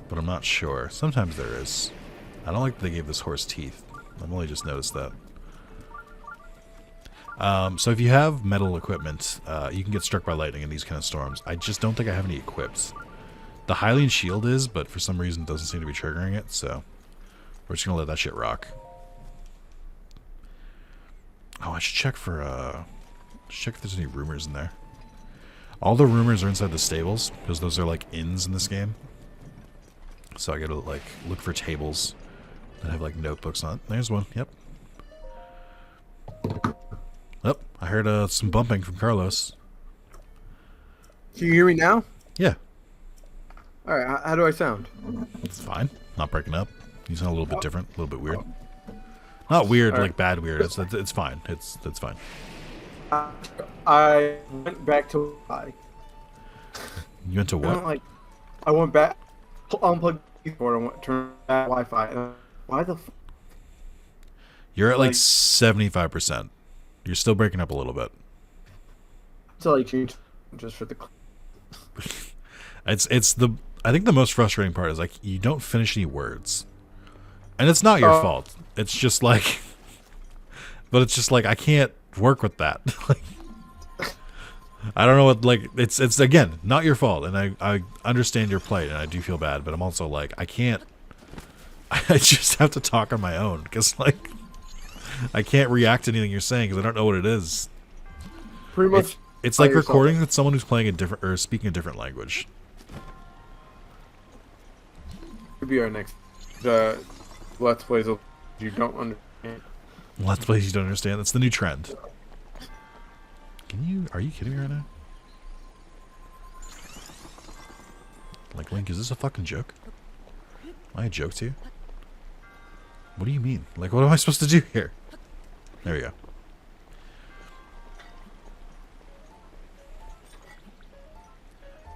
But I'm not sure. Sometimes there is. I don't like that they gave this horse teeth. I've only just noticed that. So if you have metal equipment, you can get struck by lightning in these kind of storms. I just don't think I have any equipped. The Hylian shield is, but for some reason it doesn't seem to be triggering it, so we're just gonna let that shit rock. Oh, I should check for check if there's any rumors in there. All the rumors are inside the stables, because those are like inns in this game. So I gotta like look for tables that have like notebooks on it. There's one, yep. Oh, I heard some bumping from Carlos. Can you hear me now? Yeah. Alright, how do I sound? It's fine. Not breaking up. You sound a little bit different, a little bit weird. Not weird, like bad weird. It's fine. It's fine. I went back to Wi-Fi. You went to what? I went back, unplugged the keyboard, and turned back Wi-Fi. And why the? You're at like 75%. You're still breaking up a little bit. So I changed just for the. I think the most frustrating part is like you don't finish any words. And it's not your fault. It's just like, but it's just like I can't work with that. Like, I don't know what, like, it's again not your fault, and I understand your plight, and I do feel bad, but I'm also like I can't. I just have to talk on my own because like I can't react to anything you're saying because I don't know what it is. Pretty much, it's like recording with someone who's playing a different or speaking a different language. Could be our next Let's Plays you don't understand. Let's Plays you don't understand. That's the new trend. Are you kidding me right now? Like, Link, is this a fucking joke? Am I a joke to you? What do you mean? Like, what am I supposed to do here? There we go.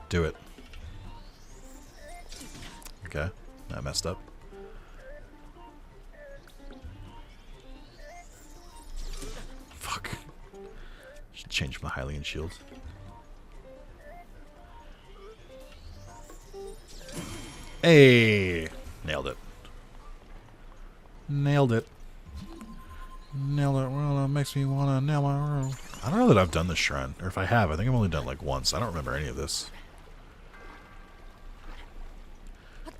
Do it. Okay. I messed up. Fuck. Should change my Hylian shield. Hey! Nailed it. Nailed it. Nailed it. Well, it makes me want to nail my room. I don't know that I've done this shrine. Or if I have, I think I've only done it like once. I don't remember any of this.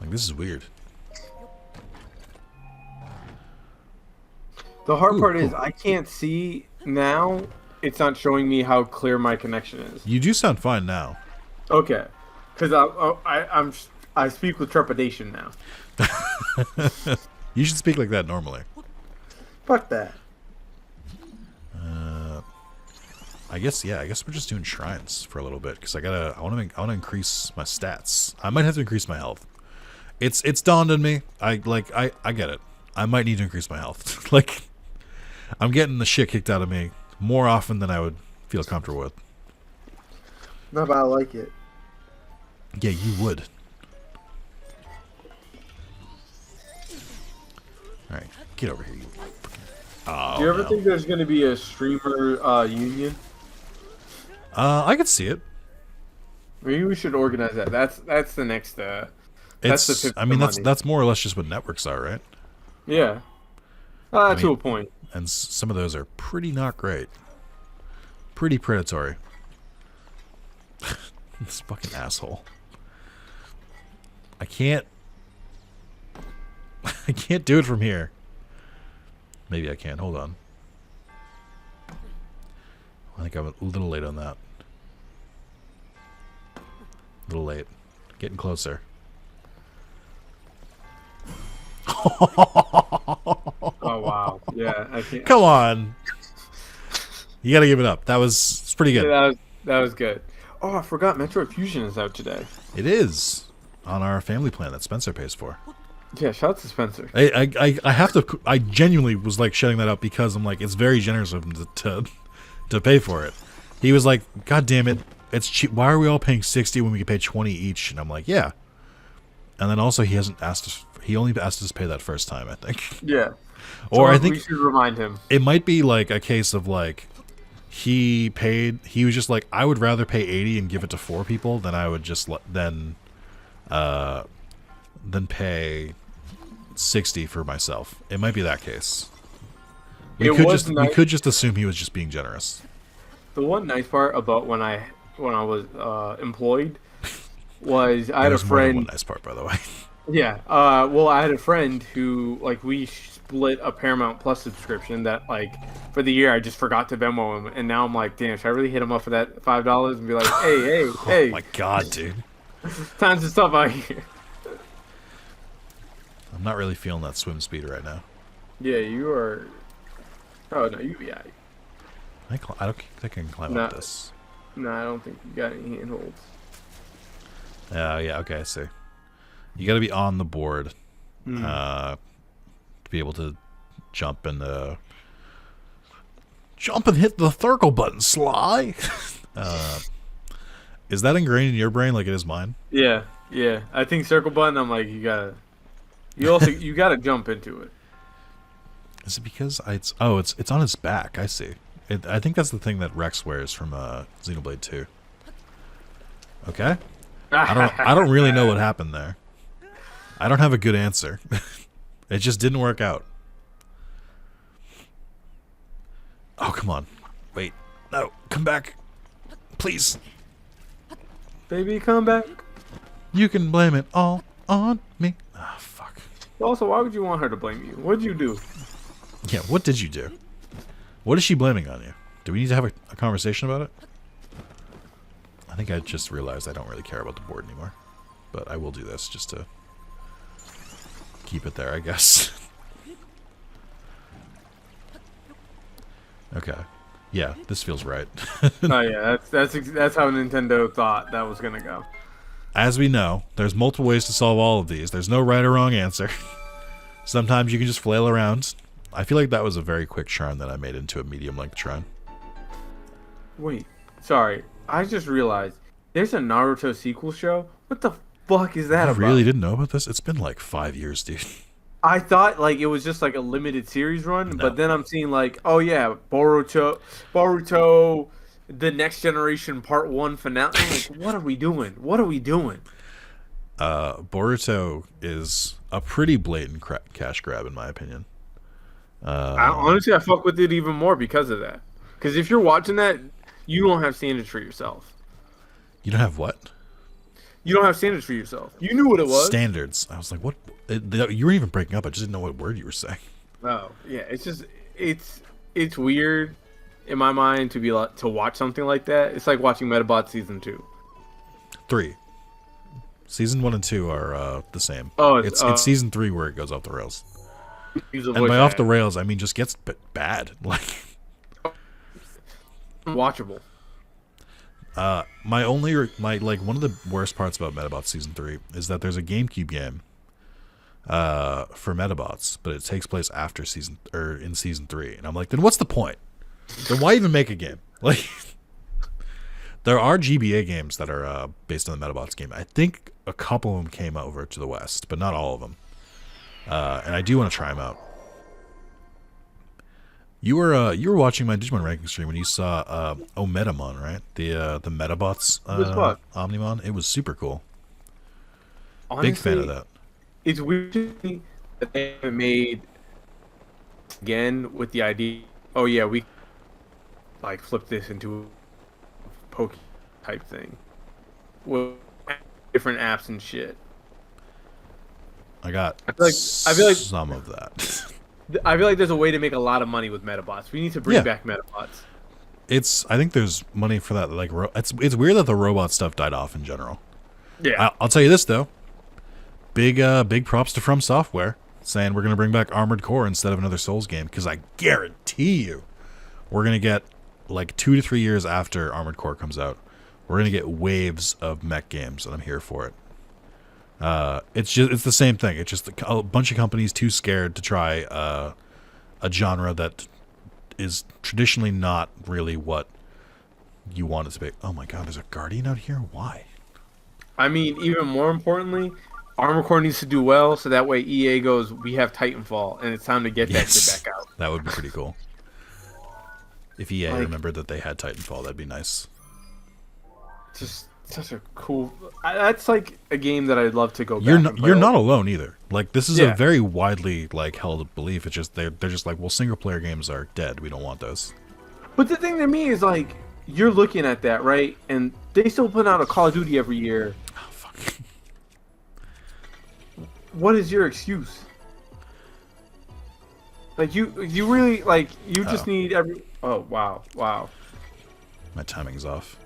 Like, this is weird. The hard part is I can't see now. It's not showing me how clear my connection is. You do sound fine now. Okay, because I speak with trepidation now. You should speak like that normally. Fuck that. I guess we're just doing shrines for a little bit because I want to increase my stats. I might have to increase my health. It's dawned on me. I get it. I might need to increase my health. Like, I'm getting the shit kicked out of me more often than I would feel comfortable with. No, but I like it. Yeah, you would. All right, get over here, you. Oh, do you ever think there's going to be a streamer union? I could see it. Maybe we should organize that. That's the next. That's more or less just what networks are, right? Yeah. To a point. And some of those are pretty not great. Pretty predatory. This fucking asshole. I can't do it from here. Maybe I can. Hold on. I think I'm a little late on that. A little late. Getting closer. Oh wow! Yeah, I can't. Come on. You gotta give it up. It's pretty good. Yeah, that was good. Oh, I forgot. Metroid Fusion is out today. It is on our family plan that Spencer pays for. Yeah, shout out to Spencer. I have to. I genuinely was like shutting that up because I'm like, it's very generous of him to pay for it. He was like, God damn it, it's cheap. Why are we all paying 60 when we can pay 20 each? And I'm like, yeah. And then also he hasn't asked us. He only asked us to pay that first time, I think. Yeah. Or so I think we should remind him. It might be like a case of like he was just like, I would rather pay 80 and give it to 4 people than I would just than pay 60 for myself. It might be that case. We could just assume he was just being generous. The one nice part about when I was employed was I had a friend. One nice part, by the way. Yeah. Well, I had a friend who we split a Paramount Plus subscription that for the year I just forgot to Venmo him, and now I'm like, damn, should I really hit him up for that $5 and be like, hey. Oh my god, dude. Times is tough out here. I'm not really feeling that swim speed right now. Yeah, you are. Oh no, you be alright. I don't think I can climb up this. No, I don't think you got any handholds. Yeah, okay, I see. You got to be on the board to be able to jump and hit the circle button, Sly. Is that ingrained in your brain like it is mine? Yeah. I think circle button. I'm like, you gotta jump into it. Is it because it's on his back? I see. I think that's the thing that Rex wears from Xenoblade 2. Okay. I don't really know what happened there. I don't have a good answer. It just didn't work out. Oh, come on. Wait. No, come back. Please. Baby, come back. You can blame it all on me. Ah, fuck. Also, why would you want her to blame you? What'd you do? Yeah, what did you do? What is she blaming on you? Do we need to have a conversation about it? I think I just realized I don't really care about the board anymore. But I will do this just to keep it there, I guess. Okay. Yeah, this feels right. Oh yeah, that's how Nintendo thought that was gonna go. As we know, there's multiple ways to solve all of these. There's no right or wrong answer. Sometimes you can just flail around. I feel like that was a very quick shrine that I made into a medium-length shrine. Wait, sorry. I just realized there's a Naruto sequel show. What the fuck is that I about? really didn't know about this? It's been like 5 years, dude. I thought like it was just like a limited series run, No. but then I'm seeing like, oh yeah, Boruto, the Next Generation Part 1 finale. I'm like, what are we doing? What are we doing? Boruto is a pretty blatant cash grab, in my opinion. Honestly, I fuck with it even more because of that. Because if you're watching that, you don't have standards for yourself. You don't have what? You don't have standards for yourself. You knew what it was. Standards. I was like, what? You weren't even breaking up. I just didn't know what word you were saying. Oh, yeah. It's just, it's weird in my mind to be like, to watch something like that. It's like watching Metabot Season 2. 3. Season 1 and 2 are the same. Oh, it's Season 3 where it goes off the rails. And by off the rails, I mean just gets bad. Like, watchable. one of the worst parts about Metabots Season 3 is that there's a GameCube game for Metabots, but it takes place after in Season 3. And I'm like, then what's the point? Then why even make a game? Like, there are GBA games that are based on the Metabots game. I think a couple of them came over to the West, but not all of them. And I do want to try them out. You were watching my Digimon ranking stream when you saw Ometamon, right? The Metabots Omnimon. It was super cool. Honestly, big fan of that. It's weird to me that they haven't made again with the idea. Oh yeah, we like flip this into a Poke type thing with different apps and shit. I feel like some of that. I feel like there's a way to make a lot of money with Metabots. We need to bring back Metabots. I think there's money for that. Like, it's weird that the robot stuff died off in general. Yeah. I'll tell you this though. Big props to From Software saying we're gonna bring back Armored Core instead of another Souls game, because I guarantee you, we're gonna get like 2 to 3 years after Armored Core comes out, we're gonna get waves of mech games, and I'm here for it. It's the same thing. It's just a bunch of companies too scared to try a genre that is traditionally not really what you want it to be. Oh my god, there's a Guardian out here? Why? I mean, even more importantly, Armored Core needs to do well, so that way EA goes, we have Titanfall, and it's time to get that shit back out. That would be pretty cool. If EA remembered that they had Titanfall, that'd be nice. Just such a cool. That's like a game that I'd love to go back. You're not alone either. Like, this is a very widely held belief. It's just they're just like, well, single player games are dead. We don't want those. But the thing to me is like, you're looking at that, right? And they still put out a Call of Duty every year. Oh fuck. What is your excuse? Like you really like you just need every. Oh wow. My timing's off.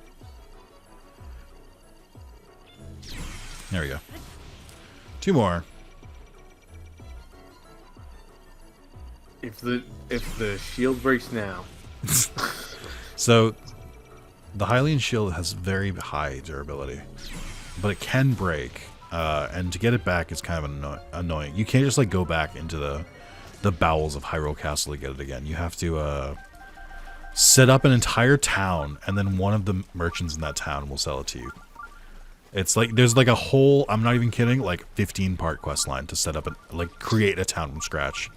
There we go. 2 more. If the shield breaks now. So, the Hylian shield has very high durability, but it can break, and to get it back is kind of annoying. You can't just like go back into the bowels of Hyrule Castle to get it again. You have to set up an entire town, and then one of the merchants in that town will sell it to you. It's like there's like a whole, I'm not even kidding, like 15-part quest line to set up and like create a town from scratch.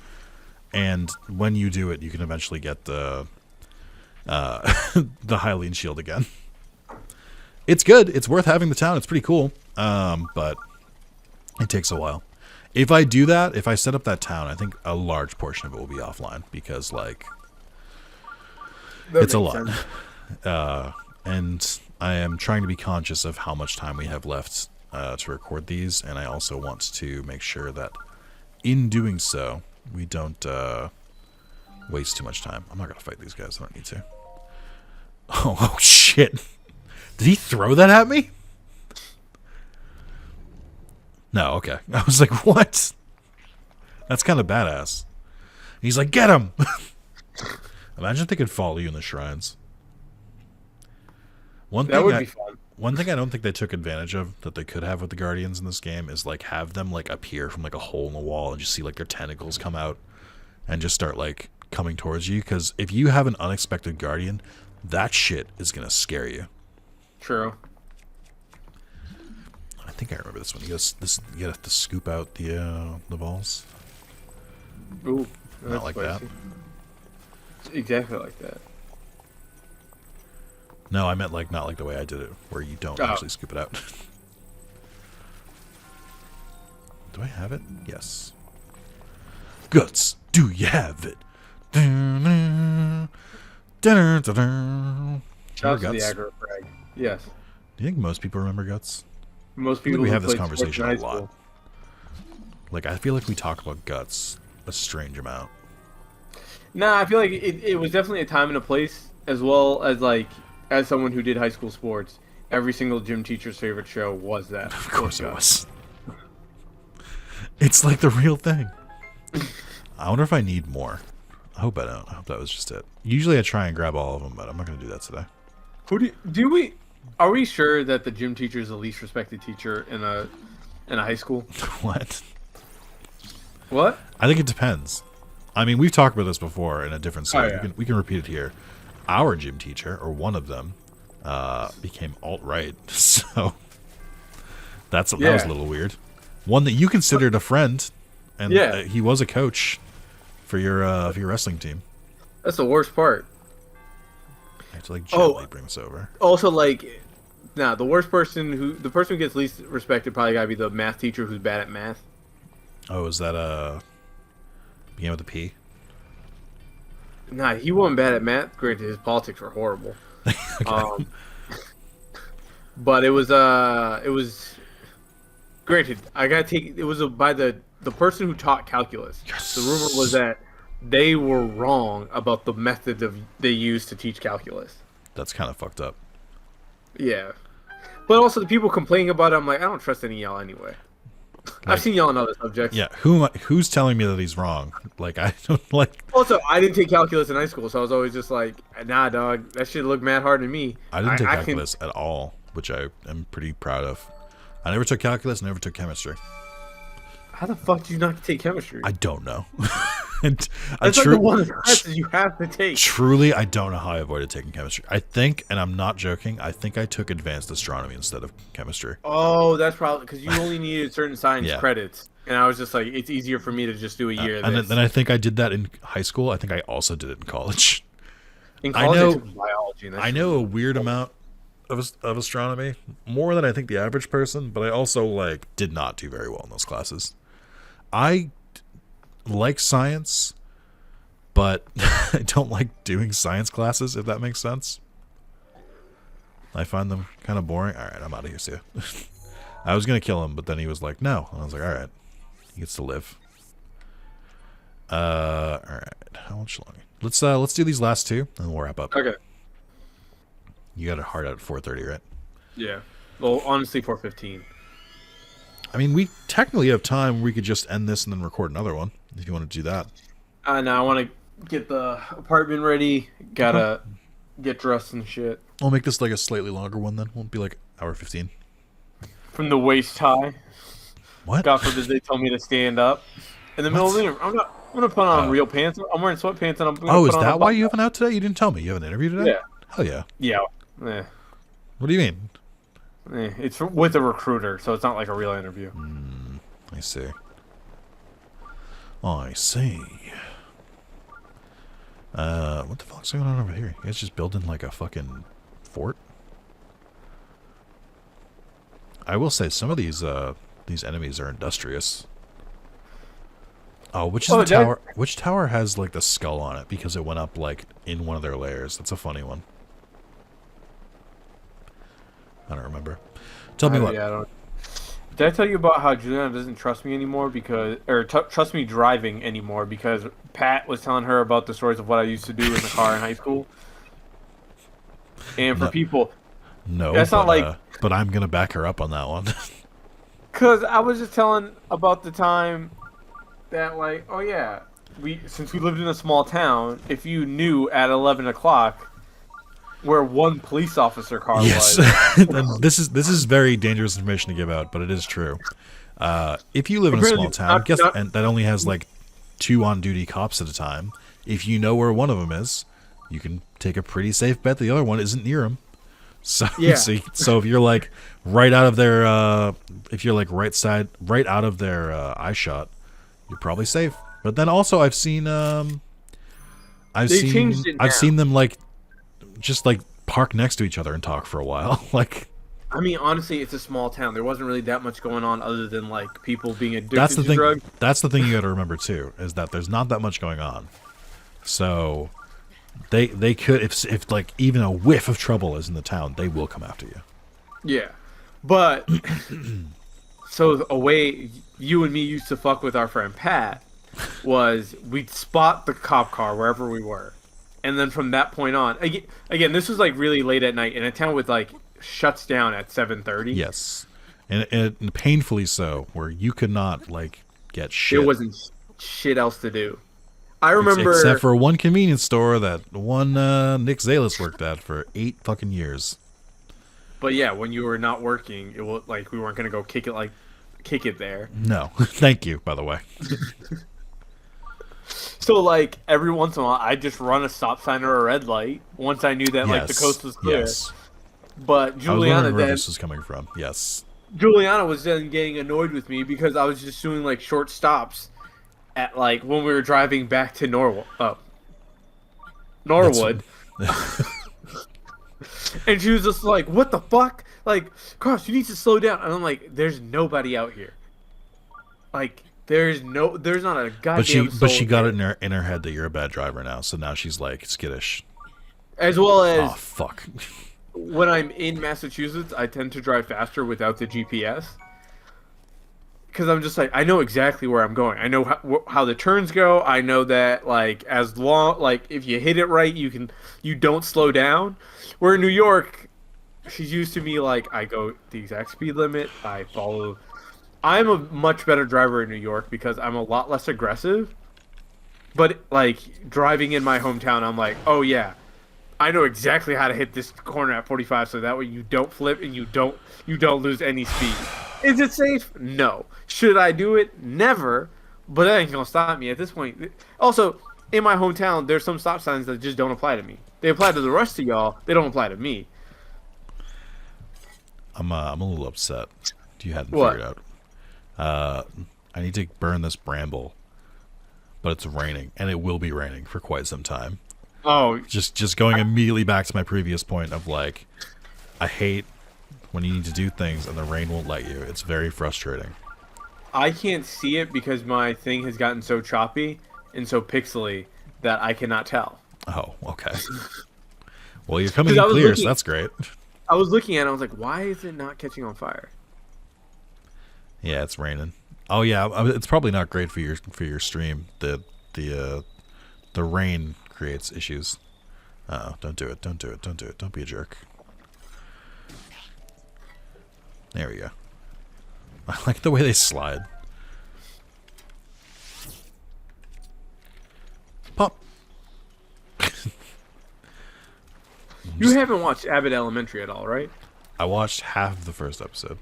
And when you do it, you can eventually get the Hylian shield again. It's good. It's worth having the town. It's pretty cool. But it takes a while. If I do that, if I set up that town, I think a large portion of it will be offline because, like, That it's a makes lot. sense. And I am trying to be conscious of how much time we have left to record these, and I also want to make sure that in doing so, we don't waste too much time. I'm not going to fight these guys. I don't need to. Oh, shit. Did he throw that at me? No, okay. I was like, what? That's kind of badass. He's like, get him! Imagine if they could follow you in the shrines. That would be fun. One thing I don't think they took advantage of that they could have with the Guardians in this game is, like, have them, like, appear from, like, a hole in the wall and just see, like, their tentacles come out and just start, like, coming towards you. Because if you have an unexpected Guardian, that shit is going to scare you. True. I think I remember this one. You have to scoop out the balls. Ooh, Not like spicy. That. Exactly like that. No, I meant like not like the way I did it, where you don't actually scoop it out. Do I have it? Yes. Guts, do you have it? Remember That's the Guts? aggro frag. Yes. Do you think most people remember Guts? Most I think people we who have this played sports conversation in a high lot. school. Like, I feel like we talk about Guts a strange amount. Nah, I feel like it was definitely a time and a place, as well as, like, as someone who did high school sports, every single gym teacher's favorite show was that. Of course it was. It's like the real thing. I wonder if I need more. I hope I don't. I hope that was just it. Usually I try and grab all of them, but I'm not going to do that today. Who do we? Are we sure that the gym teacher is the least respected teacher in a high school? What? What? I think it depends. I mean, we've talked about this before in a different series. yeah. We can repeat it here. Our gym teacher, or one of them, became alt-right, so that was a little weird. One that you considered a friend, and he was a coach for your wrestling team. That's the worst part. I have to like gently bring this over. Also, like, the worst person the person who gets least respected probably gotta be the math teacher who's bad at math. Oh, is that begin with a P? Nah, he wasn't bad at math. Granted, his politics were horrible. Okay. But it was granted. I gotta take it was by the person who taught calculus. Yes. The rumor was that they were wrong about the method they used to teach calculus. That's kind of fucked up. Yeah, but also the people complaining about it, I'm like, I don't trust any of y'all anyway. I've seen y'all in other subjects. Yeah, who's telling me that he's wrong? Like, I don't like. Also, I didn't take calculus in high school, so I was always just like, nah, dog, that shit looked mad hard to me. I didn't take calculus at all, which I am pretty proud of. I never took calculus, never took chemistry. How the fuck did you not take chemistry? I don't know. That's like the one of the classes you have to take. Truly, I don't know how I avoided taking chemistry. I think, and I'm not joking, I think I took advanced astronomy instead of chemistry. Oh, that's probably because you only needed certain science credits. And I was just like, it's easier for me to just do a year of and this. then I think I did that in high school. I think I also did it in college. In college, I took biology. And I know a weird amount of astronomy, more than I think the average person, but I also like did not do very well in those classes. I like science, but I don't like doing science classes, if that makes sense. I find them kind of boring. All right, I'm out of here, see ya. I was going to kill him, but then he was like, no. And I was like, all right, he gets to live. All right, how much longer? Let's do these last two, and we'll wrap up. Okay. You got it hard out at 4:30, right? Yeah. Well, honestly, 4:15. I mean, we technically have time where we could just end this and then record another one, if you want to do that. Now I want to get the apartment ready. Gotta get dressed and shit. I'll make this like a slightly longer one then. Won't be like hour 15. From the waist high. What? God forbid they tell me to stand up in the middle of the interview. I'm gonna put on real pants. I'm wearing sweatpants and I'm gonna is put on that why you haven't out today? You didn't tell me. You have an interview today? Yeah. Hell yeah. Yeah. Yeah. What do you mean? It's with a recruiter, so it's not like a real interview. I see. I see. What the fuck's going on over here? You guys just building like a fucking fort? I will say some of these enemies are industrious. Oh, which is Oh, the tower? Which tower has like the skull on it because it went up like in one of their layers? That's a funny one. I don't remember. Tell me what. Yeah, I don't. Did I tell you about how Juliana doesn't trust me anymore trust me driving anymore because Pat was telling her about the stories of what I used to do in the car in high school? And for No, people, no, that's not like but I'm gonna back her up on that one. because I was just telling about the time that like, oh yeah, since we lived in a small town, if you knew at 11 o'clock where one police officer car Yes, was, and this is very dangerous information to give out, but it is true. If you live in a apparently small town, not and that only has like 2 on-duty cops at a time, if you know where one of them is, you can take a pretty safe bet the other one isn't near him. So, yeah. so if you're like right out of their, if you're like right out of their eye shot, you're probably safe. But then also, I've seen Changed it I've now. seen them like just like park next to each other and talk for a while. Like I mean, honestly, it's a small town. There wasn't really that much going on other than like people being that's addicted the to thing. drugs. That's the thing you got to remember too is that there's not that much going on. So they could if like even a whiff of trouble is in the town, they will come after you. Yeah, but so a way you and me used to fuck with our friend Pat was we'd spot the cop car wherever we were, and then from that point on, again, this was like really late at night in a town with like shuts down at 7:30. Yes, and painfully so, where you could not like get There shit. wasn't shit else to do. I remember, Except for one convenience store that one Nick Zalis worked at for 8 fucking years. but yeah, when you were not working, it was like we weren't gonna go kick it there. No, thank you. By the way, So like every once in a while, I'd just run a stop sign or a red light once I knew that like the coast was clear. yes. But I was Juliana wondering where then this was coming from. Yes, Juliana was then getting annoyed with me because I was just doing like short stops at like when we were driving back to Norwood. And she was just like, "What the fuck? Like, Cross, you need to slow down." And I'm like, "There's nobody out here. Like, there's not a goddamn but soul she got here." it in her head that you're a bad driver now. So now she's like skittish. As well Oh as fuck. when I'm in Massachusetts, I tend to drive faster without the GPS. Because I'm just like, I know exactly where I'm going. I know how the turns go. I know that like as long like if you hit it right, you don't slow down. Where in New York, she's used to me like I go the exact speed limit. I follow. I'm a much better driver in New York because I'm a lot less aggressive. But like driving in my hometown, I'm like, oh yeah, I know exactly how to hit this corner at 45, so that way you don't flip and you don't lose any speed. Is it safe? No. Should I do it? Never. But that ain't gonna stop me at this point. Also, in my hometown, there's some stop signs that just don't apply to me. They apply to the rest of y'all. They don't apply to me. I'm a little upset. You hadn't What? figured out. I need to burn this bramble, but it's raining, and it will be raining for quite some time. Oh, Just going immediately back to my previous point of like, I hate when you need to do things and the rain won't let you. It's very frustrating. I can't see it because my thing has gotten so choppy and so pixely that I cannot tell. Oh, okay. Well, you're coming in 'Cause I was clear, looking- so that's great. I was looking at it, I was like, why is it not catching on fire? Yeah, it's raining. Oh yeah, it's probably not great for your stream. The rain creates issues. Oh, don't do it. Don't do it. Don't do it. Don't be a jerk. There we go. I like the way they slide. Pop. You haven't watched Abbott Elementary at all, right? I watched half of the first episode.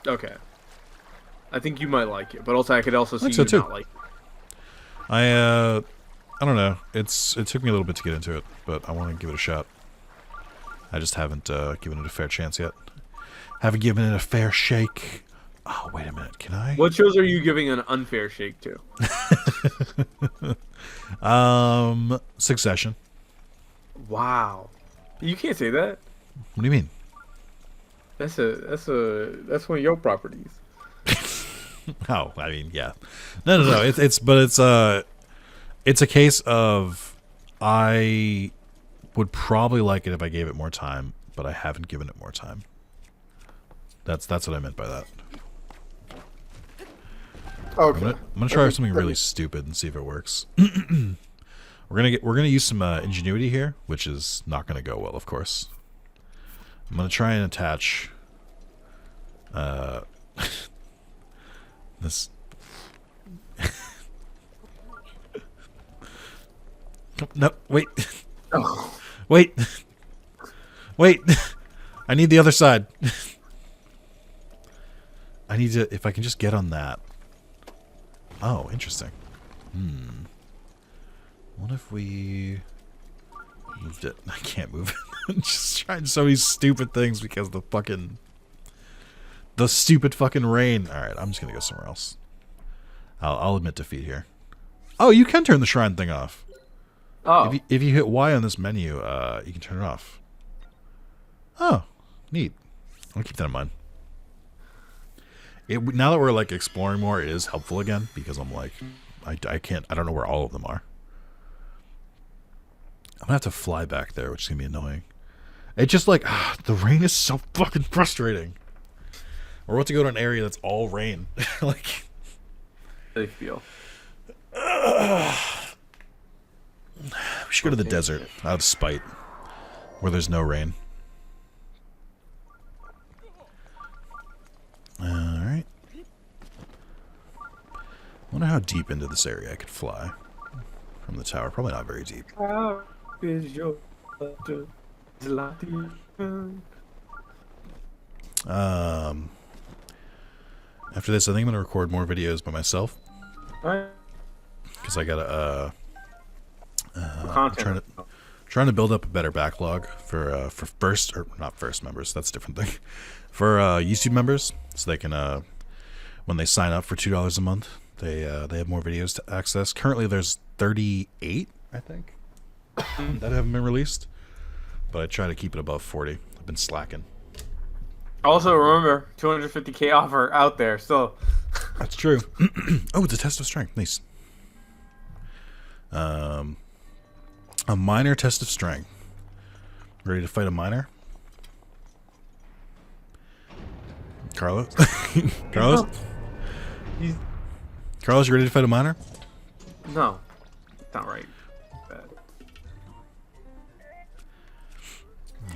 Okay. I think you might like it, but also I could also see think you so, too. not like it. I don't know. It took me a little bit to get into it, but I want to give it a shot. I just haven't given it a fair chance yet. Haven't given it a fair shake. Oh, wait a minute. Can I? What shows are you giving an unfair shake to? Succession. Wow. You can't say that. What do you mean? That's one of your properties. Oh, I mean, yeah. No. It's a case of I would probably like it if I gave it more time, but I haven't given it more time. That's what I meant by that. Okay. I'm gonna try something really stupid and see if it works. We're gonna use some ingenuity here, which is not gonna go well, of course. I'm gonna try and attach this. No, wait, Oh. wait, wait. I need the other side. I need to. If I can just get on that. Oh, interesting. What if we moved it? I can't move it. Just trying so many stupid things because the stupid fucking rain. All right, I'm just gonna go somewhere else. I'll admit defeat here. Oh, you can turn the shrine thing off. Oh. If you hit Y on this menu, you can turn it off. Oh, neat. I'll keep that in mind. Now that we're like exploring more, it is helpful again because I'm like, I don't know where all of them are. I'm gonna have to fly back there, which is gonna be annoying. It's just like the rain is so fucking frustrating. We're about to go to an area that's all rain. Like, They feel. We should go to the desert out of spite, where there's no rain. Alright. Wonder how deep into this area I could fly from the tower. Probably not very deep. How is your After this, I think I'm gonna record more videos by myself Alright. because I gotta Content. trying to build up a better backlog for first or not first members. That's a different thing. For YouTube members, so they can when they sign up for $2 a month, they have more videos to access. Currently, there's 38, I think, that haven't been released, but I try to keep it above 40. I've been slacking. Also, remember, 250k offer out there still. That's true. Oh, it's a test of strength. Nice. A minor test of strength. Ready to fight a minor? Carlos? Carlos? Carlos, you ready to fight a minor? No, not right.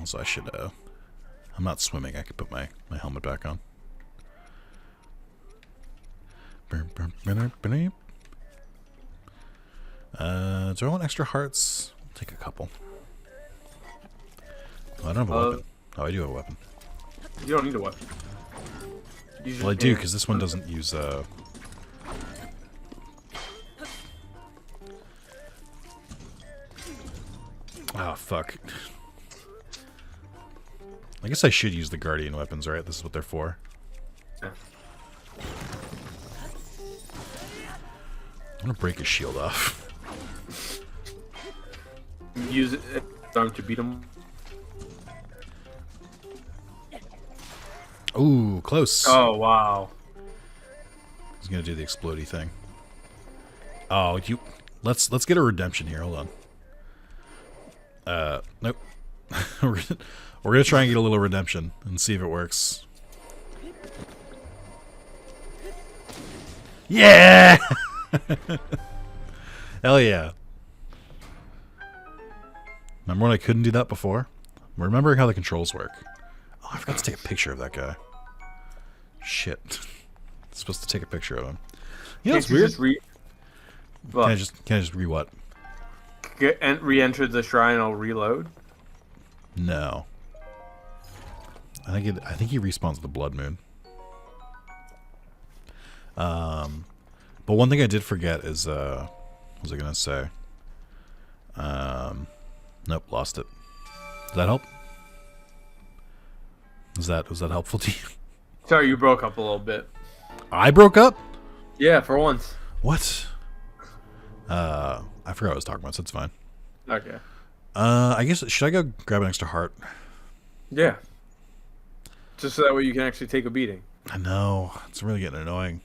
Also, I should, I'm not swimming. I could put my helmet back on. Do I want extra hearts? I'll take a couple. Oh, I don't have a weapon. Oh, I do have a weapon. You don't need a weapon. Well, I do, because this one doesn't use, Oh, fuck. I guess I should use the guardian weapons, right? This is what they're for. Yeah. I'm gonna break his shield off. Use it time to beat him. Ooh, close. Oh wow. He's gonna do the explodey thing. Oh, let's get a redemption here. Hold on. Nope. we're gonna try and get a little redemption and see if it works. Yeah! Hell yeah. Remember when I couldn't do that before? I'm remembering how the controls work. Oh, I forgot to take a picture of that guy. Shit. Supposed to take a picture of him. You know what's weird? Can I just re-what? Re-enter the shrine and I'll reload? No. I think he respawns at the blood moon. But one thing I did forget is what was I gonna say? Nope, lost it. Does that help? Was that helpful to you? Sorry, you broke up a little bit. I broke up? Yeah, for once. What? I forgot what I was talking about, so it's fine. Okay. I guess, should I go grab an extra heart? Yeah. Just so that way you can actually take a beating. I know. It's really getting annoying.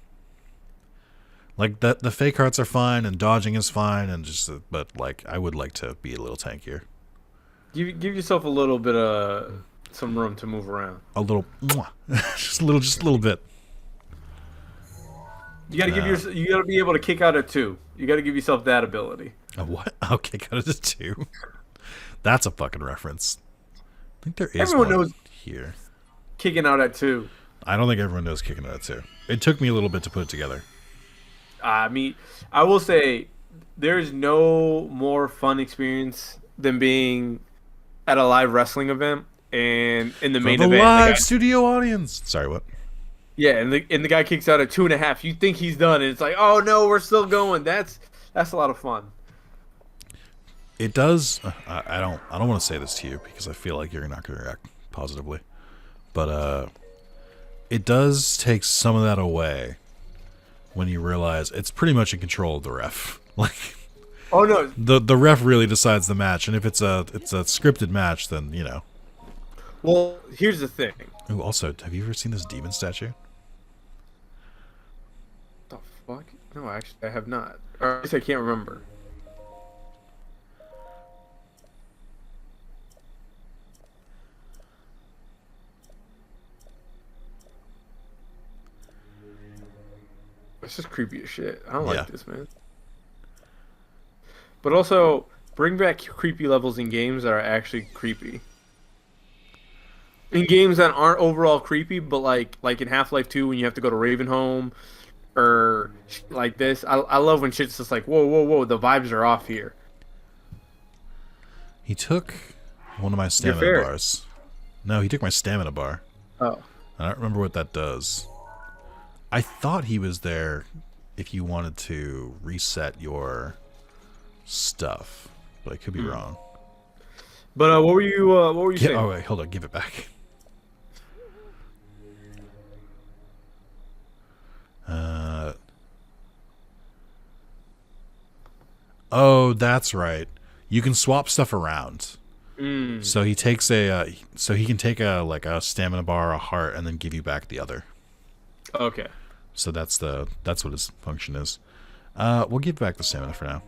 Like that, the fake hearts are fine and dodging is fine, and just but like I would like to be a little tankier. Give yourself a little bit of some room to move around. A little, just a little bit. You gotta you gotta be able to kick out at 2. You gotta give yourself that ability. A what? Okay, got it to 2. That's a fucking reference. I think there is Everyone one knows here. kicking out at 2. I don't think everyone knows kicking out at 2. It took me a little bit to put it together. I mean, I will say there's no more fun experience than being at a live wrestling event and in the main For the event. live studio audience. Sorry, what? Yeah, and the guy kicks out at 2.5. You think he's done, and it's like, oh no, we're still going. That's a lot of fun. It does. I don't want to say this to you because I feel like you're not going to react positively, but it does take some of that away when you realize it's pretty much in control of the ref. Like, oh no, the ref really decides the match, and if it's a scripted match, then you know. Well, here's the thing. Ooh, also, have you ever seen this demon statue? The fuck? No, actually, I have not. Or at least I can't remember. It's just creepy as shit. I don't like this, man. But also, bring back creepy levels in games that are actually creepy. In games that aren't overall creepy, but like in Half-Life 2 when you have to go to Ravenholm, or like this. I love when shit's just like, whoa, whoa, whoa, the vibes are off here. He took one of my stamina bars. No, he took my stamina bar. Oh. I don't remember what that does. I thought he was there if you wanted to reset your stuff, but I could be wrong. But what were you saying? Oh wait, hold on, give it back. Oh, that's right. You can swap stuff around. So he takes so he can take a stamina bar, a heart, and then give you back the other. Okay. So that's what his function is. We'll give back the stamina for now.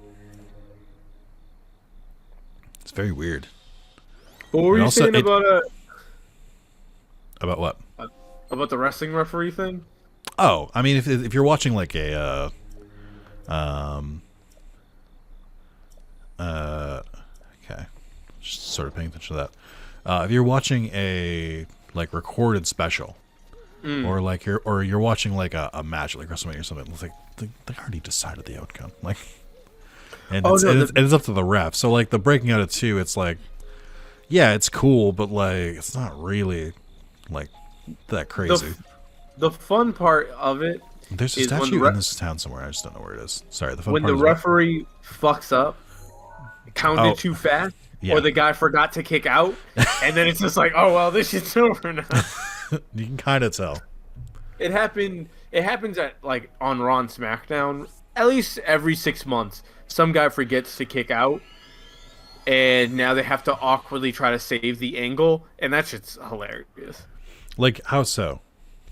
It's very weird. What were you saying about about what? About the wrestling referee thing? Oh, I mean, if you're watching like okay, just sort of paying attention to that. If you're watching a like recorded special, or like you're watching like a match like WrestleMania or something, it's like they already decided the outcome, like, and it's up to the ref. So like the breaking out of 2, it's like, yeah, it's cool, but like it's not really like that crazy. The fun part of it. There's a statue in this town somewhere. I just don't know where it is. Sorry. The fun when part the referee fucks up, counted too fast, or the guy forgot to kick out, and then it's just like, oh well, this shit's over now. You can kind of tell. It happens at like on Raw and SmackDown at least every 6 months. Some guy forgets to kick out, and now they have to awkwardly try to save the angle, and that shit's hilarious. Like how so?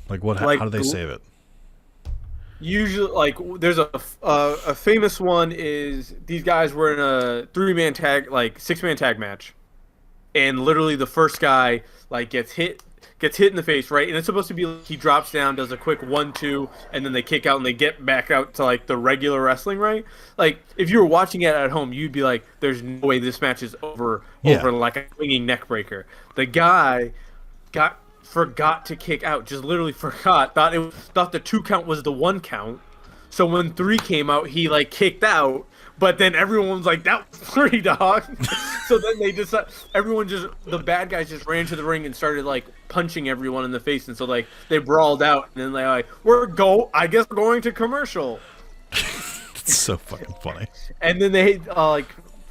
Like what? How do they save it? Usually, like there's a famous one is these guys were in a 3-man tag, like 6-man tag match, and literally the first guy like gets hit in the face, right? And it's supposed to be like he drops down, does a quick 1-2, and then they kick out and they get back out to like the regular wrestling, right? Like if you were watching it at home, you'd be like, "There's no way this match is over like a swinging neck breaker." The guy forgot to kick out, just literally forgot. Thought the 2 count was the 1 count. So when 3 came out, he like kicked out. But then everyone was like, "That was 3, dog." So then the bad guys just ran to the ring and started like punching everyone in the face, and so like they brawled out, and then they're like, I guess we're going to commercial. It's so fucking funny. And then they like.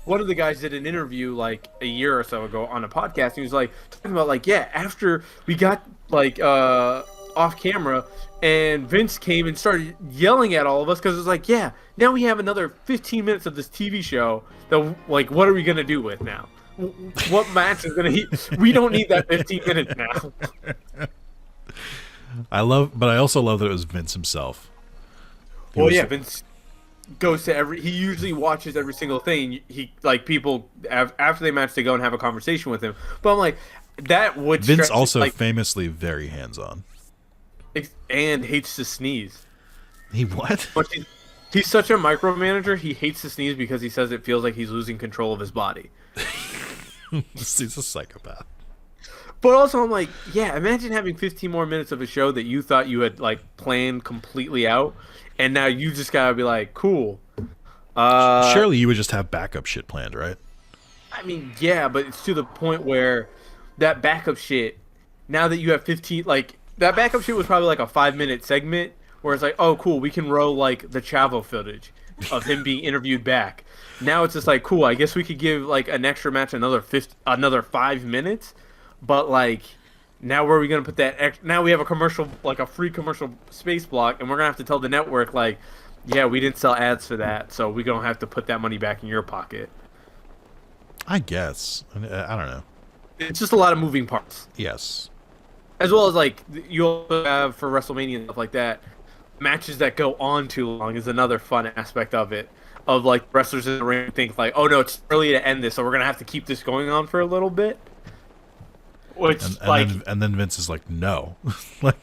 One of the guys did an interview like a year or so ago on a podcast, and he was like talking about like, yeah, after we got like off camera, and Vince came and started yelling at all of us because it's like, yeah, now we have another 15 minutes of this TV show that like, what are we gonna do with now? What match is gonna? We don't need that 15 minutes now. But I also love that it was Vince himself. He Well, was yeah, Vince goes to he usually watches every single thing. He like people after they match, they go and have a conversation with him. But I'm like, that would Vince stretch also like, famously very hands-on. and hates to sneeze. He what? But he's such a micromanager. He hates to sneeze because he says it feels like he's losing control of his body. This dude's a psychopath. But also, I'm like, yeah, imagine having 15 more minutes of a show that you thought you had like planned completely out, and now you just gotta be like, cool. Surely you would just have backup shit planned, right? I mean, yeah, but it's to the point where that backup shit. Now that you have 15, like that backup shit was probably like a 5-minute segment where it's like, oh, cool, we can roll like the Chavo footage of him being interviewed back. Now it's just like, cool, I guess we could give like an extra match another 5 minutes. But like, now where are we gonna put that? Now we have a commercial, like a free commercial space block, and we're gonna have to tell the network like, yeah, we didn't sell ads for that, so we gonna have to put that money back in your pocket. I guess. I don't know. It's just a lot of moving parts, Yes. as well as like you also have for WrestleMania and stuff like that. Matches that go on too long is another fun aspect of it. Of like wrestlers in the ring think like, oh no, it's early to end this, so we're gonna have to keep this going on for a little bit. Which And then Vince is like, no. Like,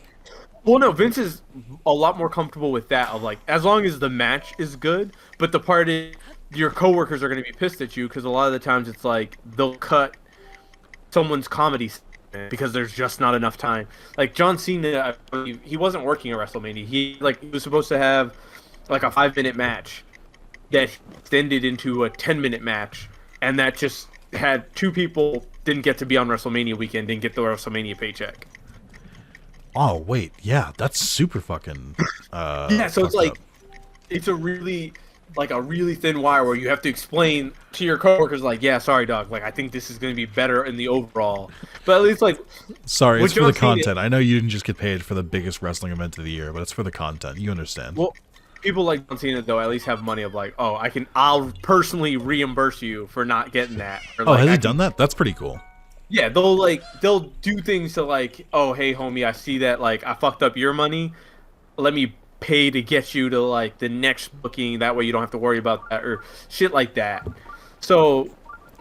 well, no, Vince is a lot more comfortable with that. Of like, as long as the match is good, but the part is your coworkers are going to be pissed at you because a lot of the times it's like they'll cut someone's comedy segment because there's just not enough time. Like John Cena, he wasn't working at WrestleMania. He was supposed to have like a 5-minute match that extended into a 10-minute match, and that just had 2 people didn't get to be on WrestleMania weekend, didn't get the WrestleMania paycheck. oh wait, yeah, that's super fucking. Yeah, so it's like, it's a really thin wire where you have to explain to your coworkers like, yeah, sorry, dog, like I think this is going to be better in the overall. But at least like, sorry, it's for the John Cena- content. I know you didn't just get paid for the biggest wrestling event of the year, but it's for the content. You understand? well, people like John Cena though at least have money of like, oh, I'll personally reimburse you for not getting that. Or, oh, like, has he done that? That's pretty cool. Yeah, they'll do things to like, oh, hey, homie, I see that like I fucked up your money. Let me pay to get you to like the next booking. That way you don't have to worry about that or shit like that. So,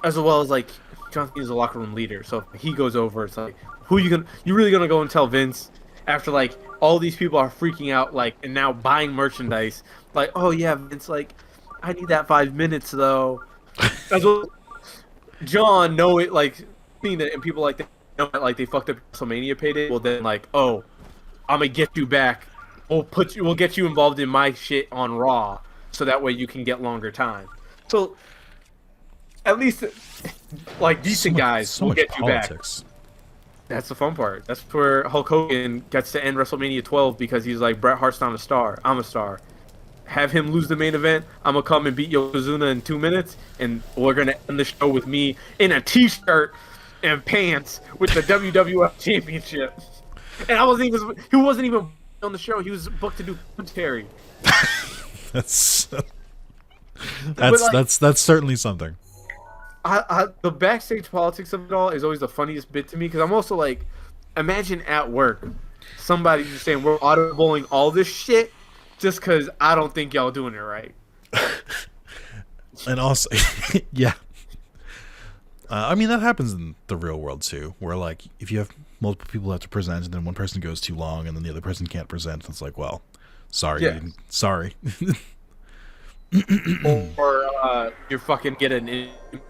as well as like John Cena's a locker room leader, so if he goes over, it's like, you really gonna go and tell Vince after like all these people are freaking out like and now buying merchandise like, oh yeah, Vince, like I need that 5 minutes though. As well, John know it like. That and people like that know that like they fucked up WrestleMania payday. Well then like, oh, I'm gonna get you back. We'll get you involved in my shit on Raw, so that way you can get longer time. So at least like decent guys will get you back. That's the fun part. That's where Hulk Hogan gets to end WrestleMania 12 because he's like, Bret Hart's not a star. I'm a star. Have him lose the main event. I'm gonna come and beat Yokozuna in 2 minutes, and we're gonna end the show with me in a T-shirt and pants with the WWF Championship. And he wasn't even on the show. He was booked to do commentary. that's like, that's certainly something. The backstage politics of it all is always the funniest bit to me because I'm also like, imagine at work, somebody just saying we're audibling all this shit just because I don't think y'all doing it right. And also, yeah. I mean, that happens in the real world, too, where, like, if you have multiple people who have to present, and then one person goes too long, and then the other person can't present, it's like, well, sorry. Yeah. Sorry. Or you fucking get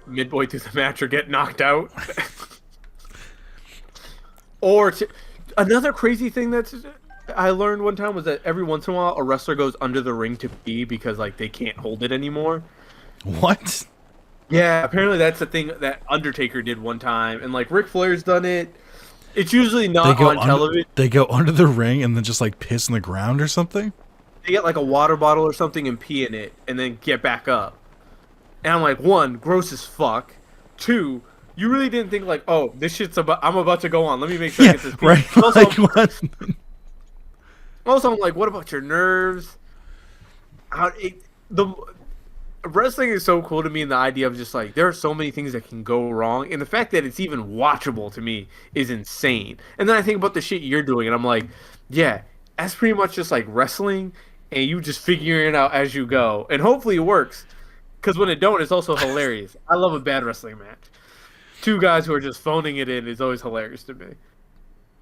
midway through the match or get knocked out. Or another crazy thing I learned one time was that every once in a while, a wrestler goes under the ring to pee because, like, they can't hold it anymore. What? Yeah, apparently that's a thing that Undertaker did one time, and like Ric Flair's done it. It's usually not on television. They go under the ring and then just like piss in the ground or something? They get like a water bottle or something and pee in it, and then get back up. And I'm like, 1, gross as fuck. 2, you really didn't think like, oh, this shit's I'm about to go on. Let me make sure I get this pee. Right. Also, like, what? Also, I'm like, what about your nerves? Wrestling is so cool to me, and the idea of just like there are so many things that can go wrong, and the fact that it's even watchable to me is insane. And then I think about the shit you're doing, and I'm like, yeah, that's pretty much just like wrestling and you just figuring it out as you go, and hopefully it works. Because when it don't, it's also hilarious. I love a bad wrestling match. Two guys who are just phoning it in is always hilarious to me.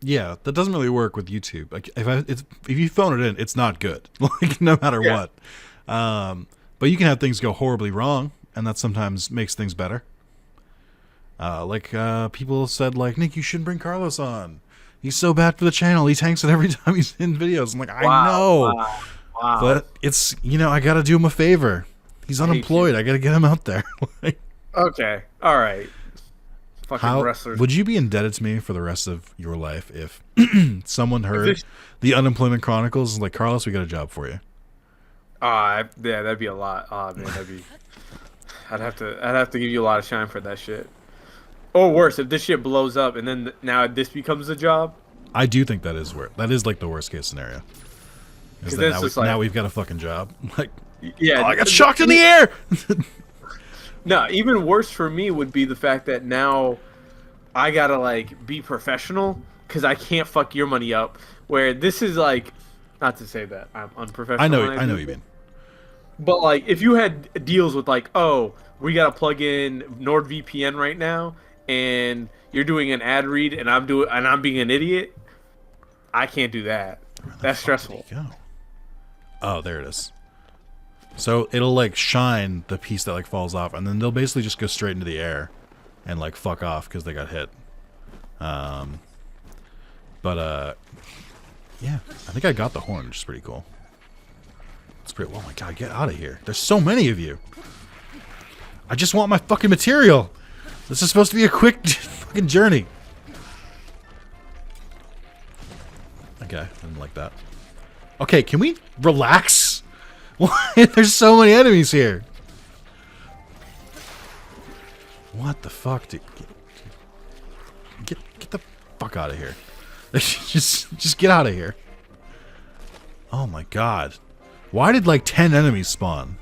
Yeah, that doesn't really work with YouTube. Like if you phone it in, it's not good. Like no matter what. But you can have things go horribly wrong, and that sometimes makes things better. People said, like, Nick, you shouldn't bring Carlos on. He's so bad for the channel. He tanks it every time he's in videos. I'm like, I know. Wow. But it's, I got to do him a favor. He's unemployed. I got to get him out there. Okay. All right. Fucking wrestlers. Would you be indebted to me for the rest of your life if someone heard the Unemployment Chronicles and like, Carlos, we got a job for you? Yeah, that'd be a lot. Oh man, I'd have to give you a lot of shine for that shit. Or worse, if this shit blows up and then now this becomes a job. I do think that is like the worst case scenario. Is that now we've got a fucking job. Like, yeah, I got shocked in the air. No, even worse for me would be the fact that now I gotta like be professional because I can't fuck your money up. Where this is like, not to say that I'm unprofessional. I know what you mean. But like, if you had deals with like, oh, we gotta plug in NordVPN right now, and you're doing an ad read, and I'm being an idiot, I can't do that. That's stressful. Oh, there it is. So it'll like shine the piece that like falls off, and then they'll basically just go straight into the air, and like fuck off because they got hit. Yeah, I think I got the horn, which is pretty cool. It's pretty. Oh my god, get out of here! There's so many of you. I just want my fucking material. This is supposed to be a quick fucking journey. Okay, I didn't like that. Okay, can we relax? Why? There's so many enemies here. What the fuck, dude? Get the fuck out of here. just get out of here. Oh my god. Why did like 10 enemies spawn?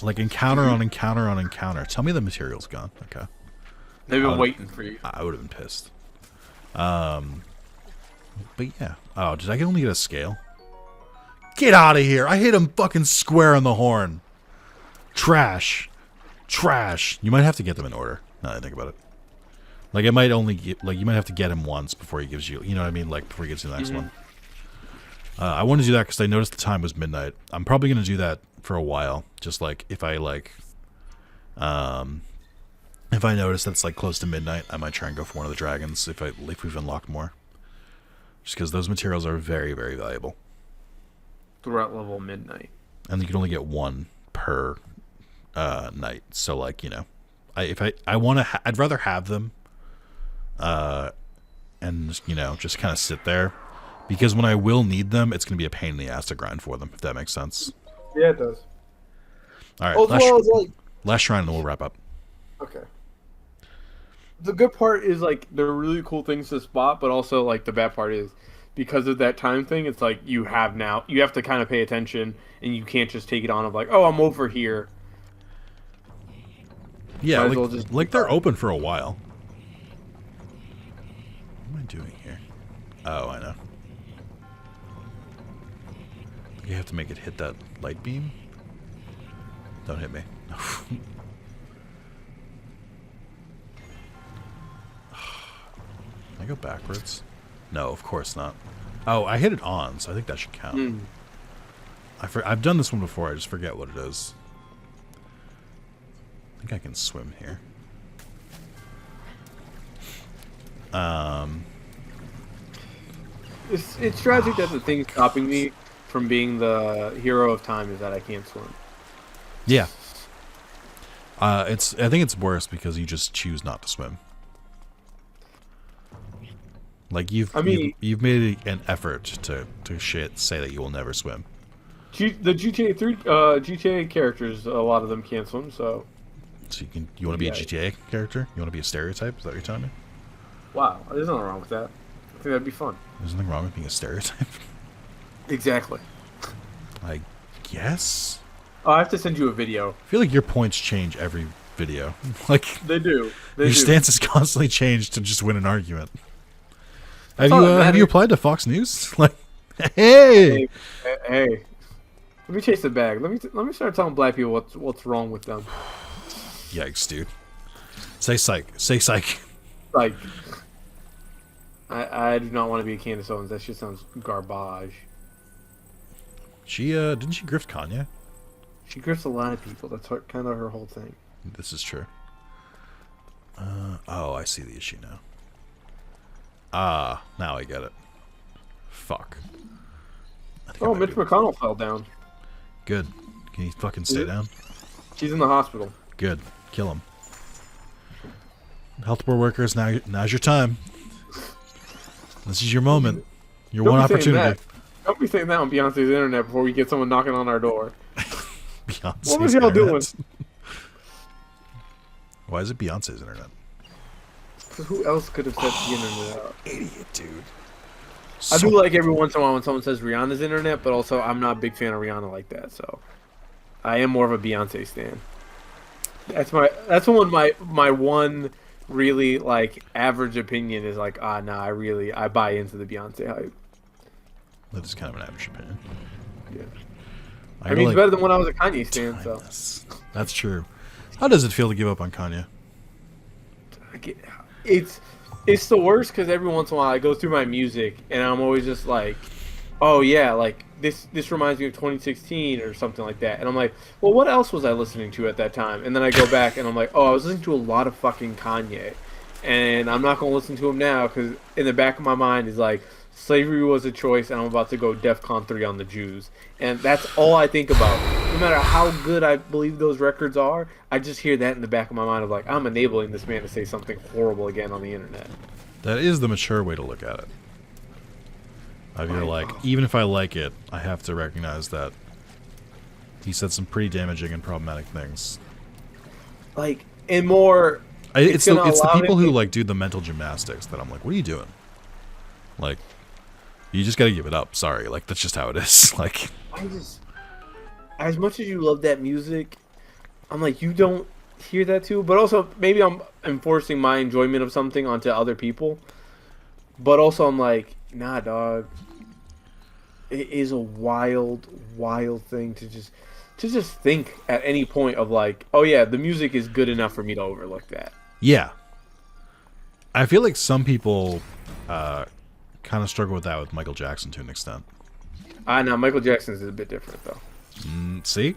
Like encounter on encounter on encounter. Tell me the material's gone. Okay. They've been waiting for you. I would have been pissed. But yeah. Oh, did I only get a scale? Get out of here! I hit him fucking square on the horn. Trash. Trash. You might have to get them in order. Now that I think about it. Like it might only get, like you might have to get him once before he gives you. You know what I mean? Like before he gets you the next one. I wanted to do that because I noticed the time was midnight. I'm probably gonna do that for a while. Just like if I like, if I notice that it's like close to midnight, I might try and go for one of the dragons if we've unlocked more. Just because those materials are very, very valuable. Throughout level midnight. And you can only get one per night. So like, I'd rather have them and just kind of sit there, because when I will need them, it's going to be a pain in the ass to grind for them, if that makes sense. Yeah, it does. All right, last shrine and we'll wrap up. Okay. The good part is like they're really cool things to spot, but also like the bad part is because of that time thing, it's like you have to kind of pay attention, and you can't just take it on of like, oh, I'm over here. Yeah, like they're open for a while. What am I doing here? Oh, I know. You have to make it hit that light beam. Don't hit me. Can I go backwards? No, of course not. Oh, I hit it on, so I think that should count. I've done this one before. I just forget what it is. I think I can swim here. It's tragic that the thing stopping me from being the hero of time is that I can't swim. Yeah. I think it's worse because you just choose not to swim. Like you've made an effort to say that you will never swim. The GTA characters, a lot of them can't swim, so. So you want to be a GTA character? You want to be a stereotype? Is that what you're telling me? Wow, there's nothing wrong with that. I think that'd be fun. There's nothing wrong with being a stereotype. Exactly. I guess. Oh, I have to send you a video. I feel like your points change every video. Like they do. Your stance is constantly changed to just win an argument. Have you applied to Fox News? Like, Hey! Hey. Let me chase the bag. Let me start telling black people what's wrong with them. Yikes, dude. Say psych. Say psych. Like, I do not want to be a Candace Owens. That shit sounds garbage. She, didn't she grift Kanye? She grifts a lot of people. That's kind of her whole thing. This is true. Oh, I see the issue now. Ah, now I get it. Fuck. I think I Oh, might Mitch be- McConnell fell down. Good. Can you fucking stay down? She's in the hospital. Good. Kill him. Healthcare workers, now's your time. This is your moment. Your Don't one be saying opportunity. that. Don't be saying that on Beyonce's internet before we get someone knocking on our door. Beyonce's What was y'all doing? internet. Why is it Beyonce's internet? Who else could have set the internet up? Idiot, dude. I do like every once in a while when someone says Rihanna's internet, but also I'm not a big fan of Rihanna like that, so I am more of a Beyonce stan. That's my one really like average opinion is like, nah, I buy into the Beyonce hype. That is kind of an average opinion. Yeah. I I mean, it's better than when I was a Kanye stan, so timeless. That's true. How does it feel to give up on Kanye? it's the worst because every once in a while I go through my music and I'm always just like, oh yeah, like this reminds me of 2016 or something like that, and I'm like, well, what else was I listening to at that time? And then I go back and I'm like, oh, I was listening to a lot of fucking Kanye, and I'm not gonna listen to him now because in the back of my mind is like, slavery was a choice, and I'm about to go DEFCON 3 on the Jews, and that's all I think about. No matter how good I believe those records are, I just hear that in the back of my mind of like, I'm enabling this man to say something horrible again on the internet. That is the mature way to look at it. I feel like, even if I like it, I have to recognize that he said some pretty damaging and problematic things. Like, and more... It's the people who, to... like, do the mental gymnastics that I'm like, what are you doing? Like, you just gotta give it up. Sorry. Like, that's just how it is. Like... As much as you love that music, I'm like, you don't hear that too? But also, maybe I'm enforcing my enjoyment of something onto other people. But also, I'm like, nah, dog. It is a wild, wild thing to just think at any point of like, oh yeah, the music is good enough for me to overlook that. Yeah. I feel like some people kind of struggle with that with Michael Jackson to an extent. Know Michael Jackson's is a bit different though. See?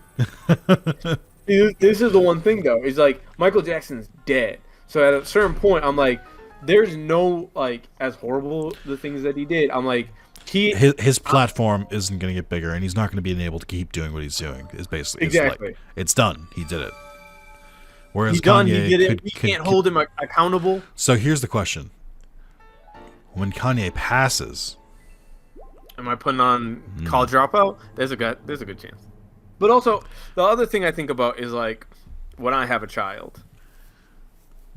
This is the one thing though. Is like Michael Jackson's dead. So at a certain point, I'm like, there's no like as horrible the things that he did. I'm like, his platform isn't going to get bigger, and he's not going to be able to keep doing what he's doing. Is basically exactly. Like, it's done. He did it. Whereas he's Kanye done. He did it. We can't hold him accountable. So here's the question: when Kanye passes, am I putting on College Dropout? There's a good chance. But also, the other thing I think about is like when I have a child,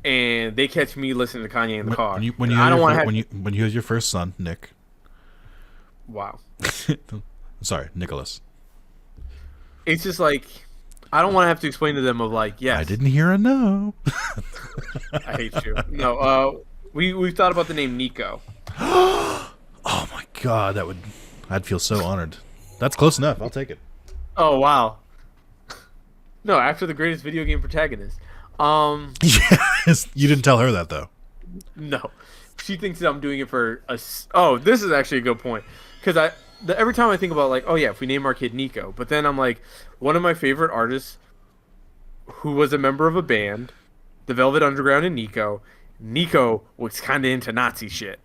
and they catch me listening to Kanye in the car. When you have your first son, Nick. Wow. Sorry, Nicholas. It's just like I don't want to have to explain to them of like, yes. I didn't hear a no. I hate you. No, we've thought about the name Nico. Oh my god, I'd feel so honored. That's close enough. I'll take it. Oh wow. No, after the greatest video game protagonist. Yes, you didn't tell her that though. No, she thinks that I'm doing it for a. Oh, this is actually a good point because every time I think about like, oh yeah, if we name our kid Nico, but then I'm like, one of my favorite artists, who was a member of a band, the Velvet Underground, and Nico was kind of into Nazi shit,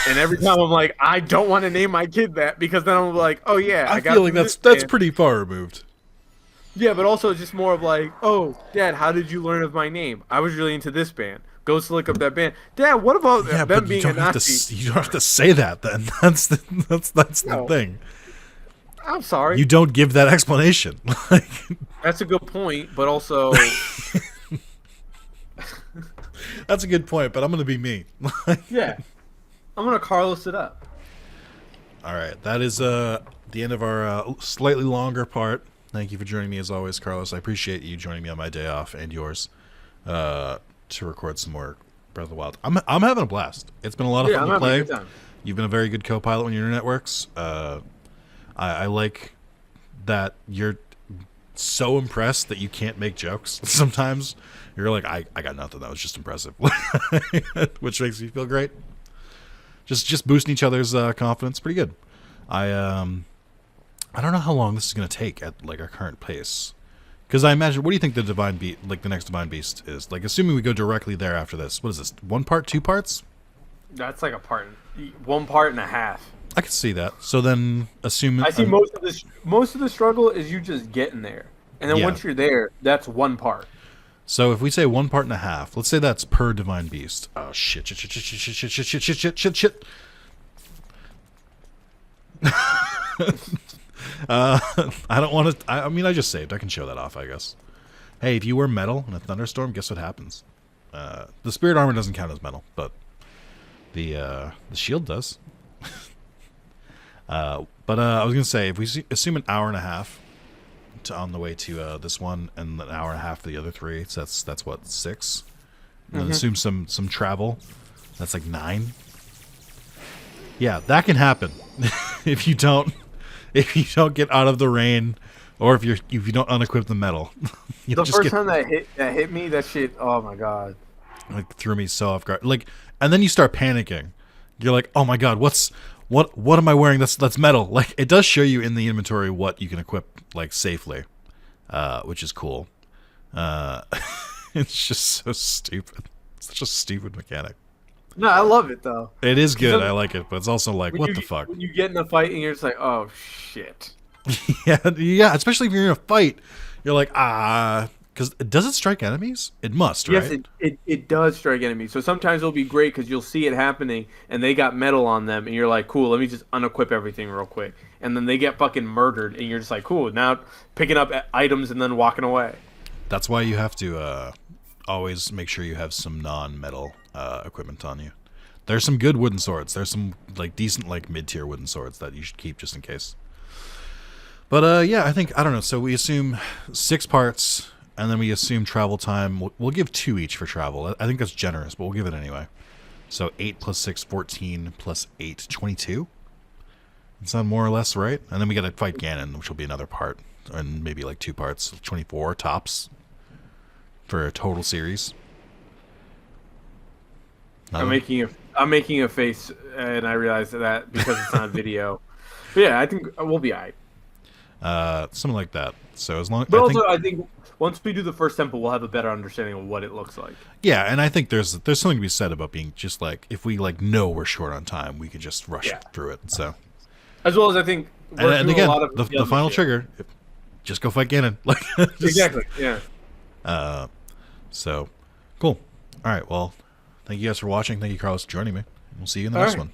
and every time I'm like, I don't want to name my kid that because then I'm like, oh yeah, I feel like that's pretty far removed. Yeah, but also just more of like, oh, Dad, how did you learn of my name? I was really into this band. Goes to look up that band. Dad, what about them being a Nazi? You don't have to say that then. That's the thing. I'm sorry. You don't give that explanation. That's a good point, but also... That's a good point, but I'm going to be me. Yeah. I'm going to Carlos it up. All right. That is the end of our slightly longer part. Thank you for joining me as always, Carlos. I appreciate you joining me on my day off and yours to record some more Breath of the Wild. I'm having a blast. It's been a lot of fun to play. You've been a very good co-pilot when your internet works. I like that you're so impressed that you can't make jokes. Sometimes you're like, I got nothing. That was just impressive, which makes me feel great. Just boosting each other's confidence, pretty good. I don't know how long this is gonna take at like our current pace, because I imagine. What do you think the the next divine beast is? Like, assuming we go directly there after this. What is this? 1 part, 2 parts? That's like 1 part and a half. I could see that. So then, assume I see most of the struggle is you just getting there, and then Yeah. once you're there, that's 1 part. So if we say 1 part and a half, let's say that's per divine beast. Oh shit! Shit! I don't want to. I mean, I just saved. I can show that off, I guess. Hey, if you wear metal in a thunderstorm, guess what happens? The spirit armor doesn't count as metal, but the shield does. But I was gonna say, if we assume an hour and a half on the way to this one, and an hour and a half for the other 3, so that's what, 6. And then assume some travel. That's like 9. Yeah, that can happen if you don't get out of the rain, or if you don't unequip the metal. The first time that hit me, that shit. Oh my god! Like, threw me so off guard. Like, and then you start panicking. You're like, oh my god, what am I wearing? That's metal. Like, it does show you in the inventory what you can equip like safely, which is cool. It's just so stupid. It's such a stupid mechanic. No, I love it though. It is good. I like it, but it's also like, what the fuck? When you get in a fight and you're just like, oh shit. yeah. Especially if you're in a fight, you're like, because does it strike enemies? It must, right? Yes, it does strike enemies. So sometimes it'll be great because you'll see it happening and they got metal on them, and you're like, cool, let me just unequip everything real quick. And then they get fucking murdered, and you're just like, cool, now picking up items and then walking away. That's why you have to always make sure you have some non-metal equipment on you. There's some good wooden swords. There's some like decent like mid-tier wooden swords that you should keep just in case. But yeah, I don't know. So we assume 6 parts, and then we assume travel time. We'll give 2 each for travel. I think that's generous, but we'll give it anyway. So 8 plus 6, 14 plus 8, 22. That sound more or less right? And then we got to fight Ganon, which will be another part, and maybe like 2 parts, 24 tops for a total series. I'm making a face, and I realize that because it's not video. But yeah, I think we'll be alright. Something like that. So as long, but I think once we do the first temple, we'll have a better understanding of what it looks like. Yeah, and I think there's something to be said about being just like, if we like know we're short on time, we could just rush through it. So as well as I think, and again, the final trigger, just go fight Ganon. Like, exactly. Yeah. So cool. All right. Well, thank you guys for watching. Thank you, Carlos, for joining me. We'll see you in the next one.